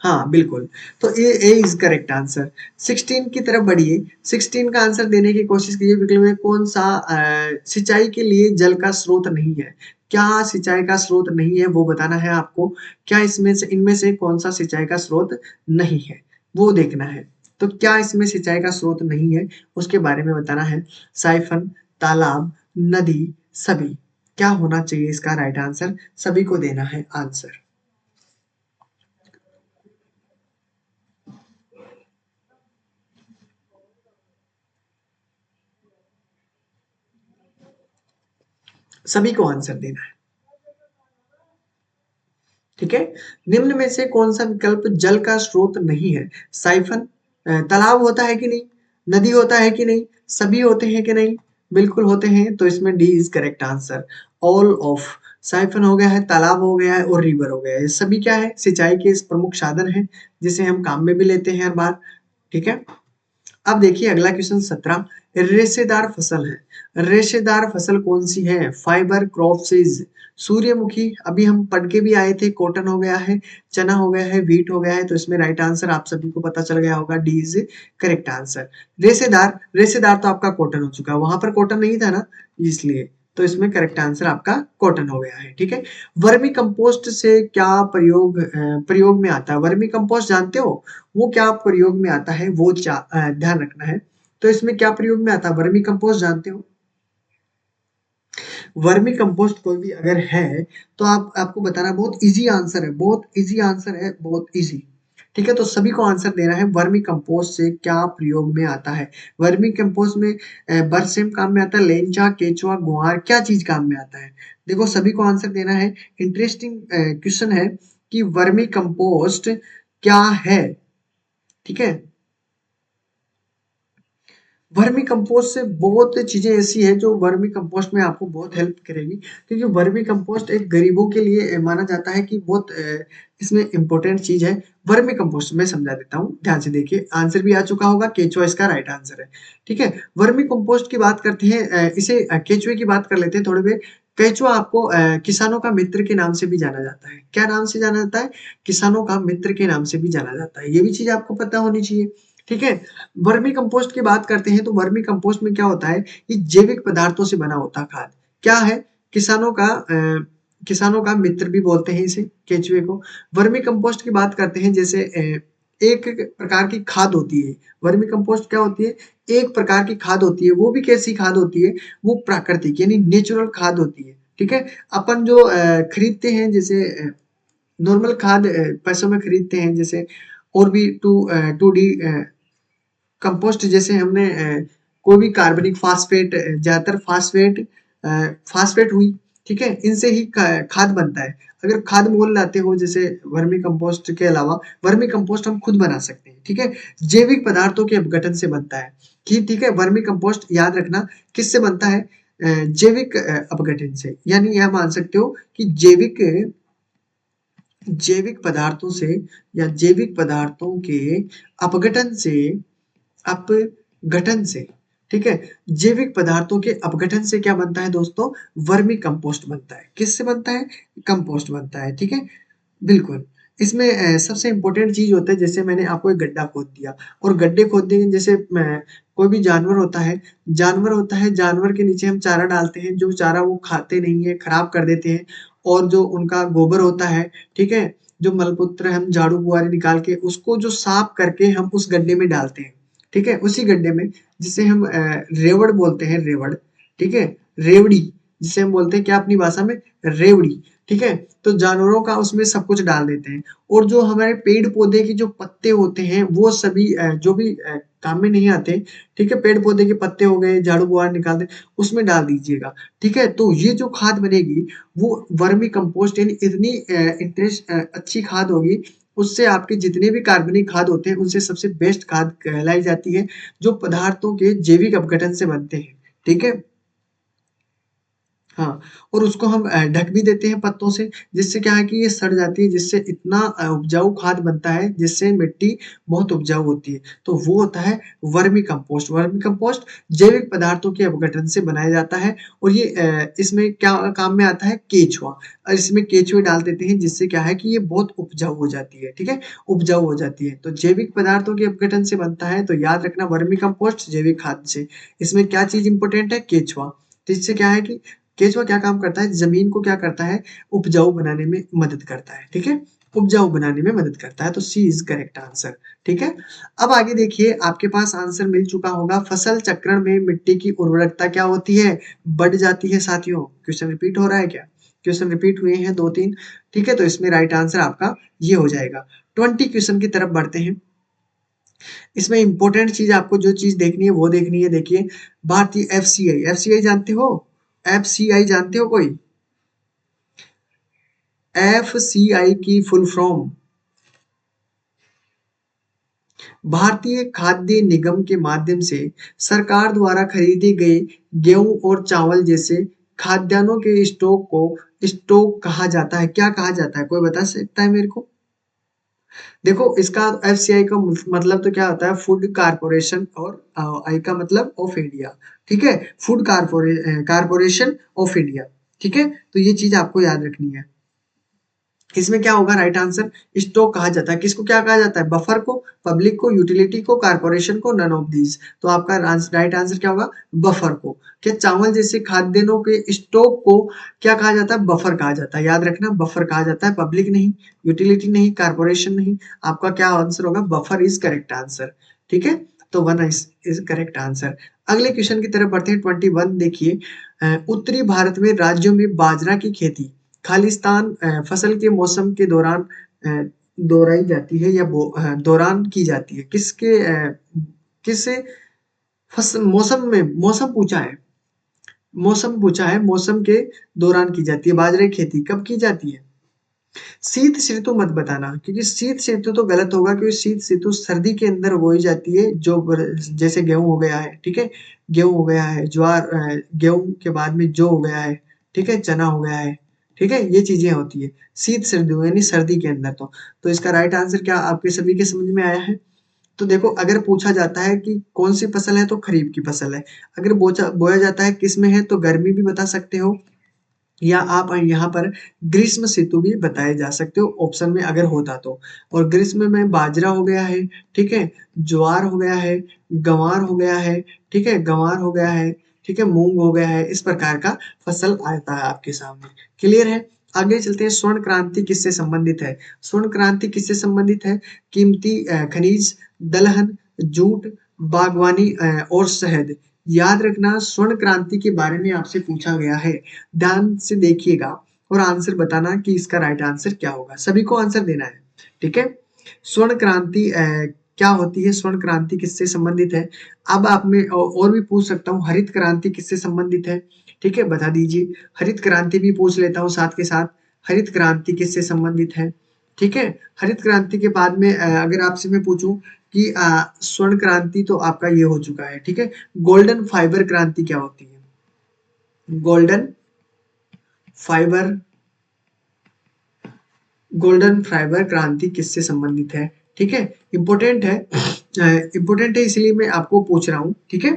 हाँ बिल्कुल, तो ए इज करेक्ट आंसर। 16 की तरफ बढ़िए, 16 का आंसर देने की कोशिश कीजिए। विकल्प में कौन सा सिंचाई के लिए जल का स्रोत नहीं है? क्या सिंचाई का स्रोत नहीं है, वो बताना है आपको। क्या इसमें से, इनमें से कौन सा सिंचाई का स्रोत नहीं है, वो देखना है। तो क्या इसमें सिंचाई का स्रोत नहीं है, उसके बारे में बताना है। साइफन, तालाब, नदी, सभी। क्या होना चाहिए इसका राइट आंसर? सभी को देना है आंसर। सभी को आंसर देना है, ठीक है। निम्न में से कौन सा विकल्प जल का स्रोत नहीं है? साइफन, तालाब होता है कि नहीं? नदी होता है कि नहीं? सभी होते हैं कि नहीं? बिल्कुल होते हैं, तो इसमें D is correct answer. All of. Siphon हो गया है, तालाब हो गया है और रिवर हो गया है, ये सभी क्या है? सिंचाई के इस प्रमुख साधन है, जिसे हम काम में भी लेते हैं हर बार, ठीक है। अब देखिए अगला क्वेश्चन 17, रेशेदार फसल है। रेशेदार फसल कौन सी है? Fibre crops. सूर्यमुखी, अभी हम पढ़ के भी आए थे, कॉटन हो गया है, चना हो गया है, व्हीट हो गया है, तो इसमें राइट आंसर आप सभी को पता चल गया होगा, डी इज करेक्ट आंसर। रेशेदार, रेशेदार तो आपका कॉटन हो चुका है, वहां पर कॉटन नहीं था ना, इसलिए। तो इसमें करेक्ट आंसर आपका कॉटन हो गया है, ठीक है। वर्मी कंपोस्ट से क्या प्रयोग में आता है? वर्मी कंपोस्ट जानते हो, वो क्या प्रयोग में आता है, वो ध्यान रखना है। तो इसमें क्या प्रयोग में आता है? वर्मी कंपोस्ट जानते हो? वर्मी कंपोस्ट कोई भी अगर है, तो आप आपको बताना, बहुत इजी आंसर है, बहुत इजी आंसर है, बहुत इजी, ठीक है, तो सभी को आंसर देना है वर्मी कंपोस्ट से क्या प्रयोग में आता है। वर्मी कंपोस्ट में बरसिम काम में आता है, लेंचा, केचुआ, गुआर, क्या चीज काम में आता है। देखो सभी को आंसर देना है। इंटरेस्टिंग क्वेश्चन है कि वर्मी कंपोस्ट क्या है। ठीक है, वर्मी कंपोस्ट से बहुत चीजें ऐसी है जो वर्मी कंपोस्ट में आपको बहुत हेल्प करेगी, क्योंकि वर्मी कंपोस्ट एक गरीबों के लिए माना जाता है कि बहुत इसमें इंपॉर्टेंट चीज है। वर्मी कंपोस्ट मैं समझा देता हूँ, ध्यान से देखिए, आंसर भी आ चुका होगा, केचुआ इसका राइट आंसर है। ठीक है, वर्मी कंपोस्ट की बात करते हैं, इसे केचुए की बात कर लेते हैं थोड़ी देर। केचुआ आपको किसानों का मित्र के नाम से भी जाना जाता है। क्या नाम से जाना जाता है? किसानों का मित्र के नाम से भी जाना जाता है। ये भी चीज आपको पता होनी चाहिए। ठीक है, वर्मी कंपोस्ट की बात करते हैं तो वर्मी कंपोस्ट में क्या होता है, ये जैविक पदार्थों से बना होता खाद। क्या है? किसानों का किसानों का मित्र भी बोलते हैं इसे, केचुए को। वर्मी कंपोस्ट की बात करते हैं, जैसे एक प्रकार की खाद होती है। वर्मी कंपोस्ट क्या होती है? एक प्रकार की खाद होती है। वो भी कैसी खाद होती है? वो प्राकृतिक यानी नेचुरल खाद होती है। ठीक है, अपन जो खरीदते हैं, जैसे नॉर्मल खाद पैसों में खरीदते हैं, जैसे और भी टू डी कंपोस्ट, जैसे हमने कोई भी कार्बनिक फास्फेट, ज्यादातर फास्फेट हुई, ठीक है, इनसे ही खाद बनता है। अगर खाद मोल लाते हो, जैसे वर्मी कंपोस्ट के अलावा वर्मी कंपोस्ट हम खुद बना सकते हैं। ठीक है, जैविक पदार्थों के अपघटन से बनता है। ठीक है, वर्मी कंपोस्ट याद रखना किससे बनता है? जैविक अपघटन से, यानी यह मान सकते हो कि जैविक जैविक पदार्थों से या जैविक पदार्थों के अपघटन से, अपघटन से। ठीक है, जैविक पदार्थों के अपघटन से क्या बनता है दोस्तों? वर्मी कंपोस्ट बनता है। किससे बनता है? कंपोस्ट बनता है। ठीक है, बिल्कुल। इसमें सबसे इम्पोर्टेंट चीज होता है, जैसे मैंने आपको एक गड्ढा खोद दिया, और गड्ढे खोदने के जैसे कोई भी जानवर होता है, जानवर के नीचे हम चारा डालते हैं, जो चारा वो खाते नहीं है, खराब कर देते हैं। और जो उनका गोबर होता है, ठीक है, जो मलमूत्र हम झाड़ू बुआरी निकाल के उसको जो साफ करके हम उस गड्ढे में डालते हैं। ठीक है, उसी गड्ढे में, जिसे हम रेवड़ बोलते हैं, रेवड़। ठीक है, रेवड़ी, जिसे हम बोलते हैं क्या अपनी भाषा में? रेवड़ी। ठीक है, तो जानवरों का उसमें सब कुछ डाल देते हैं। और जो हमारे पेड़ पौधे के जो पत्ते होते हैं, वो सभी जो भी काम में नहीं आते, ठीक है, पेड़ पौधे के पत्ते हो गए, झाड़ू बुआर निकालते, उसमें डाल दीजिएगा। ठीक है, तो ये जो खाद बनेगी वो वर्मी कंपोस्ट, यानी इतनी इंटरेस्ट अच्छी खाद होगी, उससे आपके जितने भी कार्बनिक खाद होते हैं उनसे सबसे बेस्ट खाद कहलाई जाती है, जो पदार्थों के जैविक अपघटन से बनते हैं। ठीक है, हाँ, और उसको हम ढक भी देते हैं पत्तों से, जिससे क्या है कि ये सड़ जाती है, जिससे इतना उपजाऊ खाद बनता है, जिससे मिट्टी बहुत उपजाऊ होती है। तो वो होता है वर्मी कंपोस्ट। वर्मी कंपोस्ट जैविक पदार्थों के अपघटन से बनाया जाता है, और ये इसमें क्या काम में आता है? केचुआ। और इसमें केचुए डाल देते हैं, जिससे क्या है कि ये बहुत उपजाऊ हो जाती है। ठीक है, उपजाऊ हो जाती है। तो जैविक पदार्थों के अपघटन से बनता है, तो याद रखना वर्मी कंपोस्ट जैविक खाद से। इसमें क्या चीज इंपॉर्टेंट है? केचुआ। तो इससे क्या है कि केचुआ क्या काम करता है? जमीन को क्या करता है? उपजाऊ बनाने में मदद करता है। ठीक है, उपजाऊ बनाने में मदद करता है। तो सी इज करेक्ट आंसर। ठीक है, अब आगे देखिए, आपके पास आंसर मिल चुका होगा। फसल चक्रण में मिट्टी की उर्वरकता क्या होती है? बढ़ जाती है साथियों। क्वेश्चन रिपीट हो रहा है क्या? क्वेश्चन रिपीट हुए हैं 2-3। ठीक है, तो इसमें राइट आंसर आपका ये हो जाएगा। 20 क्वेश्चन की तरफ बढ़ते हैं। इसमें इंपॉर्टेंट चीज, आपको जो चीज देखनी है वो देखनी है। देखिए, भारतीय एफसीआई, एफसीआई जानते हो? एफसीआई जानते हो कोई? एफसीआई की फुल फॉर्म भारतीय खाद्य निगम के माध्यम से सरकार द्वारा खरीदे गए गेहूं और चावल जैसे खाद्यान्नों के स्टॉक को स्टॉक कहा जाता है। क्या कहा जाता है? कोई बता सकता है मेरे को? देखो, इसका एफसीआई का मतलब तो क्या होता है? फूड कारपोरेशन, और आई का मतलब ऑफ इंडिया। ठीक है, फूड कारपोरेशन ऑफ इंडिया। ठीक है, तो ये चीज आपको याद रखनी है। इसमें क्या होगा? राइट आंसर स्टॉक कहा जाता है। किसको क्या कहा जाता है? बफर को, पब्लिक को, यूटिलिटी को, कारपोरेशन को, नन ऑफ दीज। तो आपका राइट आंसर क्या होगा? बफर को। क्या चावल जैसे खाद्यान्नों के स्टॉक को क्या कहा जाता है? बफर कहा जाता है। याद रखना, बफर कहा जाता है, पब्लिक नहीं, यूटिलिटी नहीं, कारपोरेशन नहीं। आपका क्या आंसर होगा? Buffer is correct answer. ठीक है, तो 1 इज करेक्ट आंसर। अगले क्वेश्चन की तरफ बढ़ते हैं। 21 देखिए, उत्तरी भारत में राज्यों में बाजरा की खेती खालिस्तान फसल के मौसम के दौरान दोहराई जाती है या दौरान की जाती है? किस मौसम में, मौसम पूछा है, मौसम के दौरान की जाती है। बाजरे की खेती कब की जाती है? शीत ऋतु मत बताना, क्योंकि शीत ऋतु तो गलत होगा, क्योंकि शीत ऋतु सर्दी के अंदर बोई जाती है, जैसे गेहूं हो गया है, ठीक है, गेहूं हो गया है, ज्वार, गेहूं के बाद में जौ हो गया है, ठीक है, चना हो गया है, ठीक है, ये चीजें होती है शीत ऋतु यानी सर्दी के अंदर। तो इसका राइट आंसर क्या आपके सभी के समझ में आया है? तो देखो, अगर पूछा जाता है कि कौन सी फसल है, तो खरीफ की फसल है। अगर बोया जाता है किस में है, तो गर्मी भी बता सकते हो, या आप यहाँ पर ग्रीष्म ऋतु भी बताए जा सकते हो ऑप्शन में अगर होता तो। और ग्रीष्म में बाजरा हो गया है, ठीक है, ज्वार हो गया है, गंवार हो गया है, ठीक है, गंवार हो गया है, ठीक है, मूंग हो गया है, इस प्रकार का फसल आता है आपके सामने। क्लियर है? आगे चलते हैं। स्वर्ण क्रांति किससे संबंधित है? स्वर्ण क्रांति किससे संबंधित है? कीमती खनिज, दलहन, जूट, बागवानी और शहद। याद रखना, स्वर्ण क्रांति के बारे में आपसे पूछा गया है, ध्यान से देखिएगा और आंसर बताना कि इसका राइट आंसर क्या होगा। सभी को आंसर देना है, ठीक है। स्वर्ण क्रांति क्या होती है? स्वर्ण क्रांति किससे संबंधित है? अब आप में और भी पूछ सकता हूँ, हरित क्रांति किससे संबंधित है? ठीक है, बता दीजिए। हरित क्रांति भी पूछ लेता हूँ साथ के साथ, हरित क्रांति किससे संबंधित है? ठीक है, हरित क्रांति के बाद में अगर आपसे मैं पूछूं कि स्वर्ण क्रांति तो आपका ये हो चुका है, ठीक है, गोल्डन फाइबर क्रांति क्या होती है? गोल्डन फाइबर गोल्डन फाइबर क्रांति किससे संबंधित है? ठीक है, इंपॉर्टेंट है, इंपॉर्टेंट है, इसलिए मैं आपको पूछ रहा हूं, ठीक है।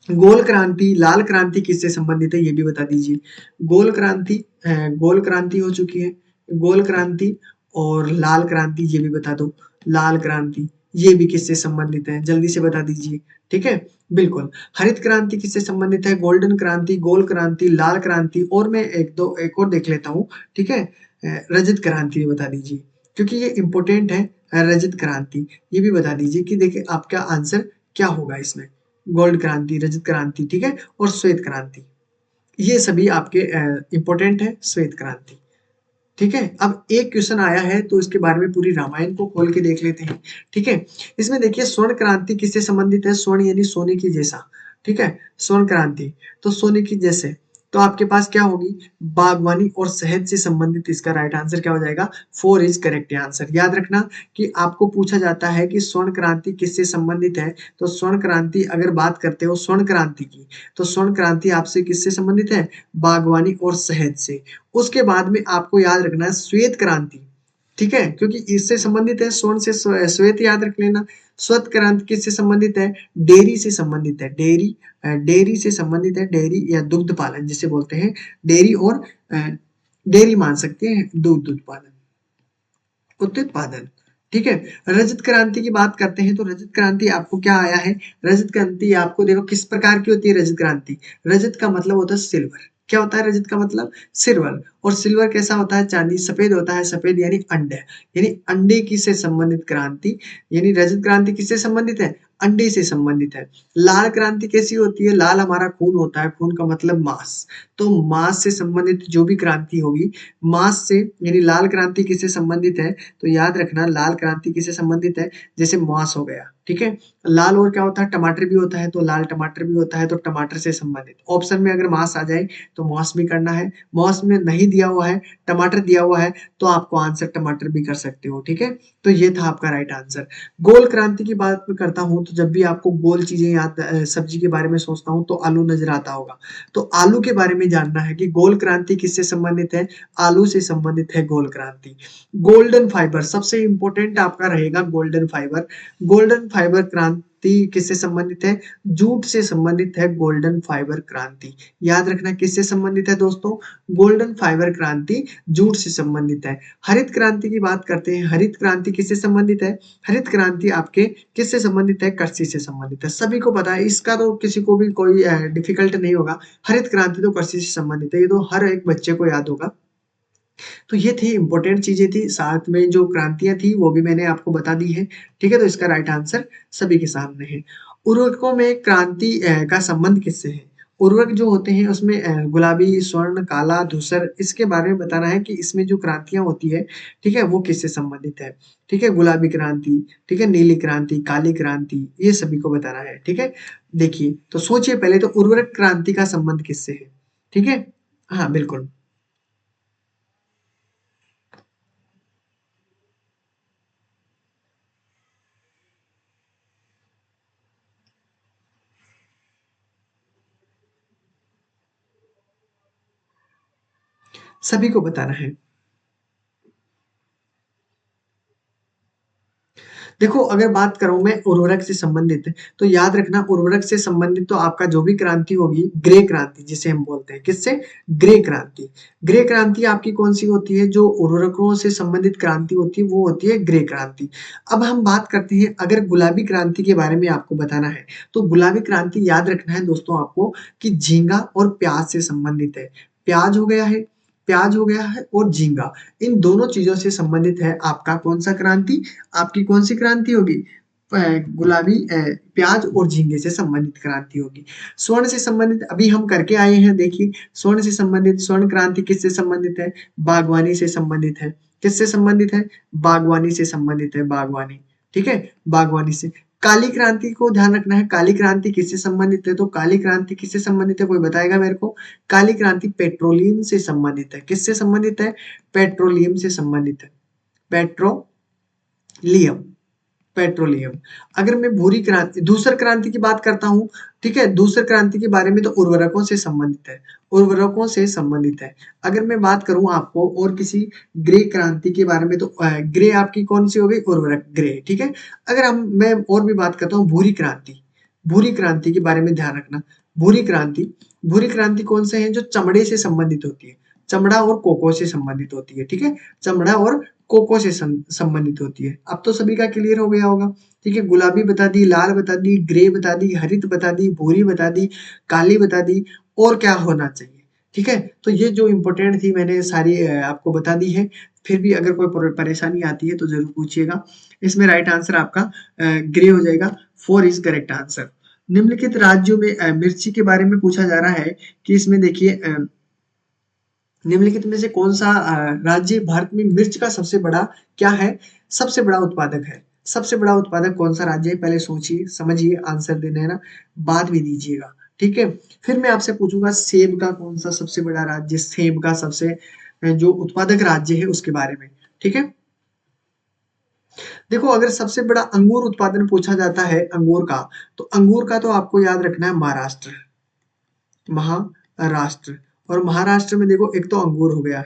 गोल क्रांति, लाल क्रांति किससे संबंधित है, ये भी बता दीजिए। गोल क्रांति, गोल क्रांति हो चुकी है, गोल क्रांति, और लाल क्रांति ये भी बता दो। लाल क्रांति ये भी किससे संबंधित है, जल्दी से बता दीजिए, ठीक है। बिल्कुल, हरित क्रांति किससे संबंधित है? गोल्डन क्रांति, गोल क्रांति, लाल क्रांति, और मैं एक और देख लेता हूँ, ठीक है, रजत क्रांति भी बता दीजिए, क्योंकि ये इंपॉर्टेंट है। रजत क्रांति ये भी बता दीजिए कि देखिए आपका आंसर क्या होगा इसमें। गोल्ड क्रांति, रजत क्रांति, ठीक है, और श्वेत क्रांति, ये सभी आपके इंपॉर्टेंट है। श्वेत क्रांति, ठीक है। अब एक क्वेश्चन आया है तो इसके बारे में पूरी रामायण को खोल के देख लेते हैं, ठीक है। इसमें देखिए, स्वर्ण क्रांति किससे संबंधित है? स्वर्ण यानी सोने की जैसा, ठीक है, स्वर्ण क्रांति तो सोने की जैसे, तो आपके पास क्या होगी? बागवानी और शहद से संबंधित। इसका राइट आंसर क्या हो जाएगा? 4 इज करेक्ट आंसर। याद रखना कि आपको पूछा जाता है कि स्वर्ण क्रांति किससे संबंधित है, तो स्वर्ण क्रांति अगर बात करते हो स्वर्ण क्रांति की, तो स्वर्ण क्रांति आपसे किससे संबंधित है? बागवानी और शहद से। उसके बाद में आपको याद रखना है श्वेत क्रांति, ठीक है, क्योंकि इससे संबंधित है, स्वर्ण से श्वेत याद रख लेना। श्वेत क्रांति किससे संबंधित है? डेयरी से संबंधित है। डेयरी से संबंधित है, डेयरी या दुग्ध पालन जिसे बोलते हैं, डेयरी और डेयरी मान सकते हैं, दूध उत्पादन, उत्पादन, ठीक है। रजत क्रांति की बात करते हैं, तो रजत क्रांति आपको क्या आया है? रजत क्रांति आपको देखो किस प्रकार की होती है रजत क्रांति। रजत का मतलब होता है सिल्वर। क्या होता है रजत का मतलब? सिल्वर। और सिल्वर कैसा होता है? चांदी। सफेद होता है, सफेद यानी अंडे, यानी अंडे की से संबंधित क्रांति, यानी रजत क्रांति किससे संबंधित है? अंडे से संबंधित है। लाल क्रांति कैसी होती है? लाल हमारा खून होता है, खून का मतलब मांस, तो मांस से संबंधित जो भी क्रांति होगी, मांस से, यानी लाल क्रांति किससे संबंधित है? तो याद रखना, लाल क्रांति किससे संबंधित है? जैसे मांस हो गया, ठीक है। लाल और क्या होता है? टमाटर भी होता है, तो लाल टमाटर भी होता है, तो टमाटर से संबंधित। ऑप्शन में अगर मांस आ जाए तो मांस भी करना है, मांस में नहीं दिया हुआ है, टमाटर दिया हुआ है, तो आपको आंसर टमाटर भी कर सकते हो, ठीक है। तो ये था आपका राइट आंसर। गोल क्रांति की बात मैं करता हूं, तो जब भी आपको गोल चीजें याद, सब्जी के बारे में सोचता हूं, तो आलू नजर आता होगा। तो आलू के बारे में जानना है कि गोल क्रांति किससे संबंधित है? आलू से संबंधित है गोल क्रांति। गोल्डन फाइबर सबसे इंपॉर्टेंट आपका रहेगा, गोल्डन फाइबर। गोल्डन फाइबर क्रांति किससे संबंधित है? जूट से संबंधित है गोल्डन फाइबर क्रांति। याद रखना किससे संबंधित है दोस्तों? गोल्डन फाइबर क्रांति जूट से संबंधित है। हरित क्रांति की बात करते हैं, हरित क्रांति किससे संबंधित है? हरित क्रांति आपके किससे संबंधित है? कृषि से संबंधित है। सभी को पता है, इसका तो किसी को भी कोई डिफिकल्ट नहीं होगा। हरित क्रांति तो कृषि से संबंधित है, ये तो हर एक बच्चे को याद होगा। तो ये थी इंपॉर्टेंट चीजें थी, साथ में जो क्रांतियां थी वो भी मैंने आपको बता दी है, ठीक है। तो इसका राइट आंसर सभी के सामने है। उर्वरकों में क्रांति का संबंध किससे है? उर्वरक जो होते हैं उसमें गुलाबी, स्वर्ण, काला, धूसर, इसके बारे में बताना है कि इसमें जो क्रांतियाँ होती है, ठीक है, वो किससे संबंधित है, ठीक है? गुलाबी क्रांति, ठीक है, नीली क्रांति, काली क्रांति, ये सभी को बताना है, ठीक है? देखिए, तो सोचिए पहले तो उर्वरक क्रांति का संबंध किससे है, ठीक है? हाँ, बिल्कुल। सभी को बताना है। देखो, अगर बात करूँ मैं उर्वरक से संबंधित, तो याद रखना उर्वरक से संबंधित तो आपका जो भी क्रांति होगी, ग्रे क्रांति जिसे हम बोलते हैं, किससे? ग्रे क्रांति। ग्रे क्रांति आपकी कौन-सी होती है? जो उर्वरकों से संबंधित क्रांति होती है, वो होती है ग्रे क्रांति। अब हम बात करते हैं अगर गुलाबी क्रांति के बारे में आपको बताना है, तो गुलाबी क्रांति याद रखना है दोस्तों आपको कि झींगा और प्याज से संबंधित है। प्याज हो गया है प्याज हो गया है और झींगा, इन दोनों चीज़ों से संबंधित है आपका कौन-सा क्रांति? आपकी कौन-सी क्रांति होगी? गुलाबी प्याज और झींगे से संबंधित क्रांति होगी। स्वर्ण से संबंधित अभी हम करके आए हैं, देखिए स्वर्ण से संबंधित स्वर्ण क्रांति किससे संबंधित है? बागवानी से संबंधित है। किससे संबंधित है? बागवानी से संबंधित है, बागवानी। ठीक है? बागवानी से। काली क्रांति को ध्यान रखना है, काली क्रांति किससे संबंधित है? तो काली क्रांति किससे संबंधित है, कोई बताएगा मेरे को? काली क्रांति पेट्रोलियम से संबंधित है। किससे संबंधित है? पेट्रोलियम से संबंधित है। Petroleum, petroleum. अगर मैं भूरी क्रांति दूसर क्रांति की बात करता हूँ, ठीक है? दूसर क्रांति के बारे में तो उर्वरकों से संबंधित है, उर्वरकों से संबंधित है। अगर मैं बात करूँ आपको और किसी ग्रे क्रांति के बारे में तो ग्रे आपकी कौन-सी हो गई? उर्वरक, ग्रे, ठीक है? अगर मैं और भी बात करता हूँ भूरी क्रांति के बारे में ध्यान रखना। भूरी क्रांति कौन से है? जो चमड़े से संबंधित होती है। चमड़ा और कोको से संबंधित होती है, ठीक है? चमड़ा और कोको से संबंधित होती है। अब तो सभी का क्लियर हो गया होगा, ठीक है? गुलाबी बता दी, लाल बता दी, ग्रे बता दी, हरित बता दी, भूरी बता दी, काली बता दी और क्या होना चाहिए, ठीक है? तो ये जो इम्पोर्टेंट थी मैंने सारी आपको बता दी है। फिर भी अगर कोई परेशानी आती है तो ज़रूर पूछिएगा। इसमें राइट आंसर आपका ग्रे हो जाएगा, 4 इज़ करेक्ट आंसर। निम्नलिखित राज्यों में मिर्ची के बारे में पूछा जा रहा है कि इसमें देखिए निम्नलिखित में से कौन-सा राज्य भारत में मिर्च का सबसे बड़ा क्या है? सबसे बड़ा उत्पादक है। सबसे बड़ा उत्पादक कौन-सा राज्य है? पहले सोचिए, समझिए, आंसर देना है ना, बाद में दीजिएगा, ठीक है? फिर मैं आपसे पूछूँगा सेब का कौन-सा सबसे बड़ा राज्य, सेब का सबसे जो उत्पादक राज्य है उसके बारे में, ठीक है? देखो अगर सबसे बड़ा अंगूर उत्पादन पूछा जाता है अंगूर का तो आपको याद रखना है महाराष्ट्र। महाराष्ट्र और महाराष्ट्र में देखो एक तो अंगूर हो गया,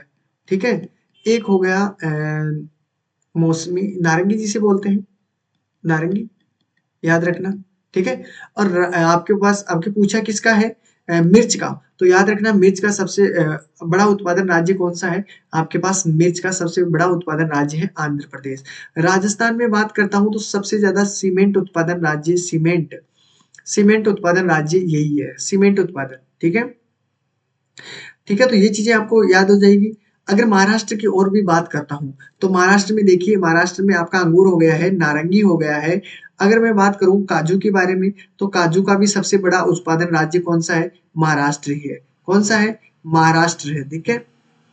ठीक है? एक हो गया मौसमी नारंगी जिसे बोलते हैं, नारंगी, याद रखना, ठीक है? और आपके पास आपके पूछा किसका है? मिर्च का, तो याद रखना मिर्च का सबसे बड़ा उत्पादन राज्य कौन-सा है? आपके पास मिर्च का सबसे बड़ा उत्पादन राज्य है आंध्र प्रदेश। राजस्थान में बात करता हूँ तो सबसे ज़्यादा सीमेंट उत्पादन राज्य यही है, सीमेंट उत्पादन, ठीक है? ठीक है, तो ये चीज़ें आपको याद हो जाएगी। अगर महाराष्ट्र की और भी बात करता हूँ, तो महाराष्ट्र में देखिए महाराष्ट्र में आपका अंगूर हो गया है, नारंगी हो गया है। अगर मैं बात करूँ काजू के बारे में, तो काजू का भी सबसे बड़ा उत्पादन राज्य कौन-सा है? महाराष्ट्र ही है। कौन-सा है? महाराष्ट्र है, ठीक है?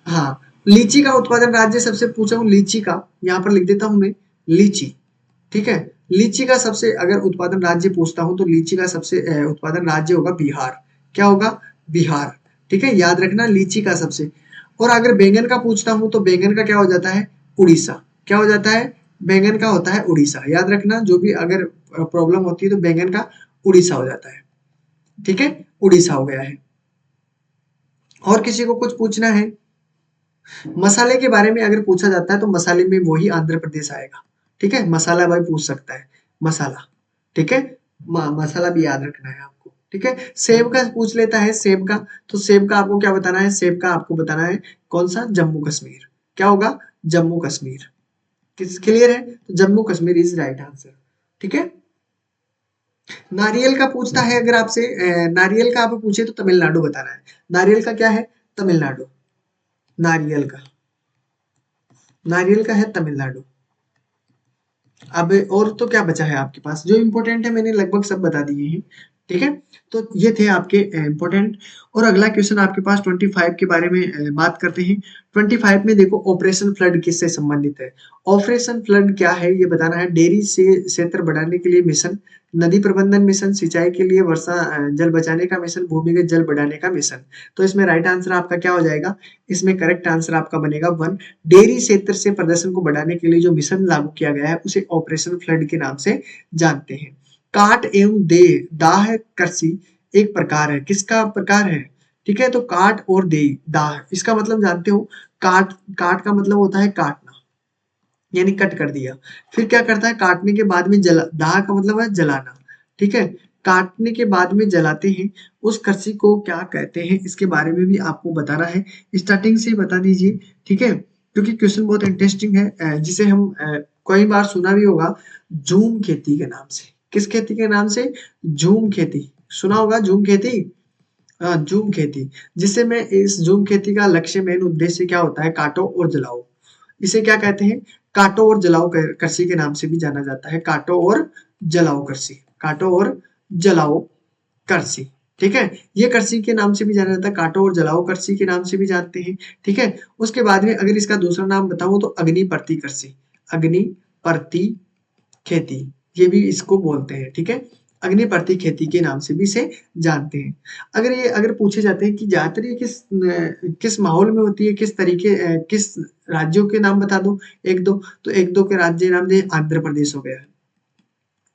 हाँ, लीची का उत्पादन राज्य सबसे पूछा हूँ लीची का, यहाँ पर लिख देता हूँ मैं लीची, ठीक है? लीची का सबसे अगर उत्पादन राज्य पूछता हूँ तो लीची का सबसे उत्पादन राज्य होगा बिहार। क्या होगा? बिहार, ठीक है? याद रखना लीची का सबसे। और अगर बैंगन का पूछता हूँ तो बैंगन का क्या हो जाता है? उड़ीसा। क्या हो जाता है? बैंगन का होता है उड़ीसा। याद रखना जो भी अगर प्रॉब्लम होती है तो बैंगन का उड़ीसा हो जाता है, ठीक है? उड़ीसा हो गया है। और किसी को कुछ पूछना है? मसाले के बारे में अगर पूछा जाता है तो मसाले में वही आंध्र प्रदेश आएगा, ठीक है? मसाला भाई पूछ सकता है, मसाला, ठीक है? मसाला भी याद रखना है आपको, ठीक है? सेब का पूछ लेता है सेब का, तो सेब का आपको क्या बताना है? सेब का आपको बताना है कौन-सा? जम्मू कश्मीर। क्या होगा? जम्मू कश्मीर। किस क्लियर है? तो Jammu Kashmir is right answer, ठीक है? नारियल का पूछता है अगर आपसे नारियल का आप पूछे तो तमिलनाडु बताना है। नारियल का क्या है? तमिलनाडु, नारियल का। नारियल का है तमिलनाडु। अब और तो क्या बचा है आपके पास? जो इम्पोर्टेंट है मैंने लगभग सब बता दिए हैं, ठीक है? तो ये थे आपके इम्पोर्टेंट। और अगला क्वेश्चन आपके पास 25 के बारे में बात करते हैं। 25 में देखो ऑपरेशन फ्लड किससे संबंधित है? ऑपरेशन फ्लड क्या है ये बताना है। डेयरी से क्षेत्र बढ़ाने के लिए मिशन, नदी प्रबंधन मिशन, सिंचाई के लिए वर्षा जल बचाने का मिशन, भूमिगत जल बढ़ाने का मिशन। तो इसमें राइट आंसर आपका क्या हो जाएगा? इसमें करेक्ट आंसर आपका बनेगा 1। डेयरी क्षेत्र से प्रदर्शन को बढ़ाने के लिए जो मिशन लागू किया गया है उसे ऑपरेशन फ्लड के नाम से जानते हैं। काट एवं दाह कृषि एक प्रकार है, किसका प्रकार है? ठीक है, तो काट और दाह इसका मतलब जानते हो। काट काट का मतलब होता है काटना, यानी कट कर दिया। फिर क्या करता है, काटने के बाद में जला, दाह का मतलब है जलाना। ठीक है, काटने के बाद में जलाते हैं, उस कृषि को क्या कहते हैं इसके बारे में भी आपको बताना है। स्टार्टिंग से बता दीजिए, ठीक है, क्योंकि क्वेश्चन बहुत इंटरेस्टिंग है, जिसे हम कई बार सुना भी होगा, झूम खेती के नाम से। किस खेती के नाम से? झूम खेती। सुना होगा झूम खेती। हाँ, झूम खेती। जिससे मैं इस झूम खेती का लक्ष्य, मेन उद्देश्य क्या होता है? काटो और जलाओ। इसे क्या कहते हैं? काटो और जलाओ कृषि के नाम से भी जाना जाता है। काटो और जलाओ कृषि, काटो और जलाओ कृषि। ठीक है, ये कृषि के नाम से भी जाना जाता है, काटो और जलाओ कृषि के नाम से भी जानते हैं। ठीक है, उसके बाद में अगर इसका दूसरा नाम बताऊं तो अग्निप्रति कृषि, अग्निप्रति खेती, ये भी इसको बोलते हैं। ठीक है, अग्निप्रति खेती के नाम से भी इसे जानते हैं। अगर पूछे जाते हैं कि ज्यादातर ये किस माहौल में होती है, किस तरीके किस राज्यों के नाम बता दो एक दो, तो एक दो के राज्य नाम दे, आंध्र प्रदेश हो गया है,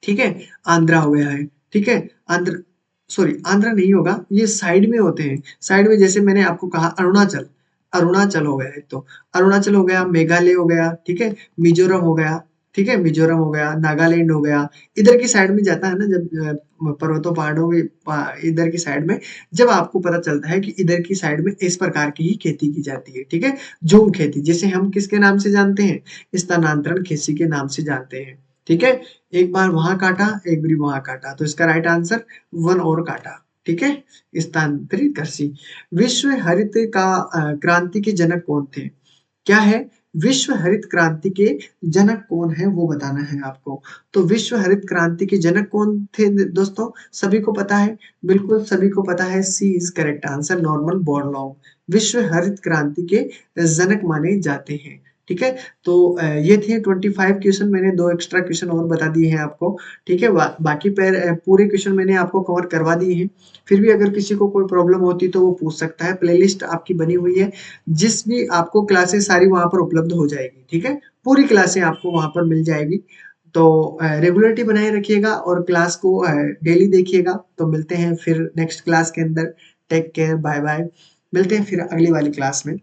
ठीक है, आंध्रा हो गया है, ठीक है, आंध्र, सॉरी आंध्रा नहीं होगा, ये साइड में होते हैं। साइड में जैसे मैंने आपको कहा अरुणाचल, अरुणाचल हो गया एक तो, अरुणाचल हो गया, मेघालय हो गया, ठीक है, मिजोरम हो गया, ठीक है, मिजोरम हो गया, नागालैंड हो गया। इधर की साइड में जाता है ना, जब पर्वतों पहाड़ों के इधर की साइड में, जब आपको पता चलता है कि इधर की साइड में इस प्रकार की ही खेती की जाती है। ठीक है, झूम खेती, जिसे हम किसके नाम से जानते हैं? स्थानांतरण खेती के नाम से जानते हैं। ठीक है, एक बार वहां काटा, एक बार वहां काटा, तो इसका राइट आंसर 1 और काटा। ठीक है, स्थानांतरित कृषि। विश्व हरित क्रांति के जनक कौन थे? क्या है? विश्व हरित क्रांति के जनक कौन है वो बताना है आपको। तो विश्व हरित क्रांति के जनक कौन थे दोस्तों? सभी को पता है, बिल्कुल सभी को पता है, C is correct answer, Norman Borlaug विश्व हरित क्रांति के जनक माने जाते हैं। ठीक है, तो ये थे 25 क्वेश्चन, मैंने 2 एक्स्ट्रा क्वेश्चन और बता दिए हैं आपको। ठीक है, बाकी पूरे क्वेश्चन मैंने आपको कवर करवा दिए हैं। फिर भी अगर किसी को कोई प्रॉब्लम होती तो वो पूछ सकता है। प्लेलिस्ट आपकी बनी हुई है, जिस भी आपको क्लासेस सारी वहां पर उपलब्ध हो जाएगी। ठीक है, पूरी क्लासें आपको वहां पर मिल जाएगी। तो रेगुलरिटी बनाए रखिएगा और क्लास को डेली देखिएगा। तो मिलते हैं फिर नेक्स्ट क्लास के अंदर। Take care, bye bye. मिलते हैं फिर अगली वाली क्लास में।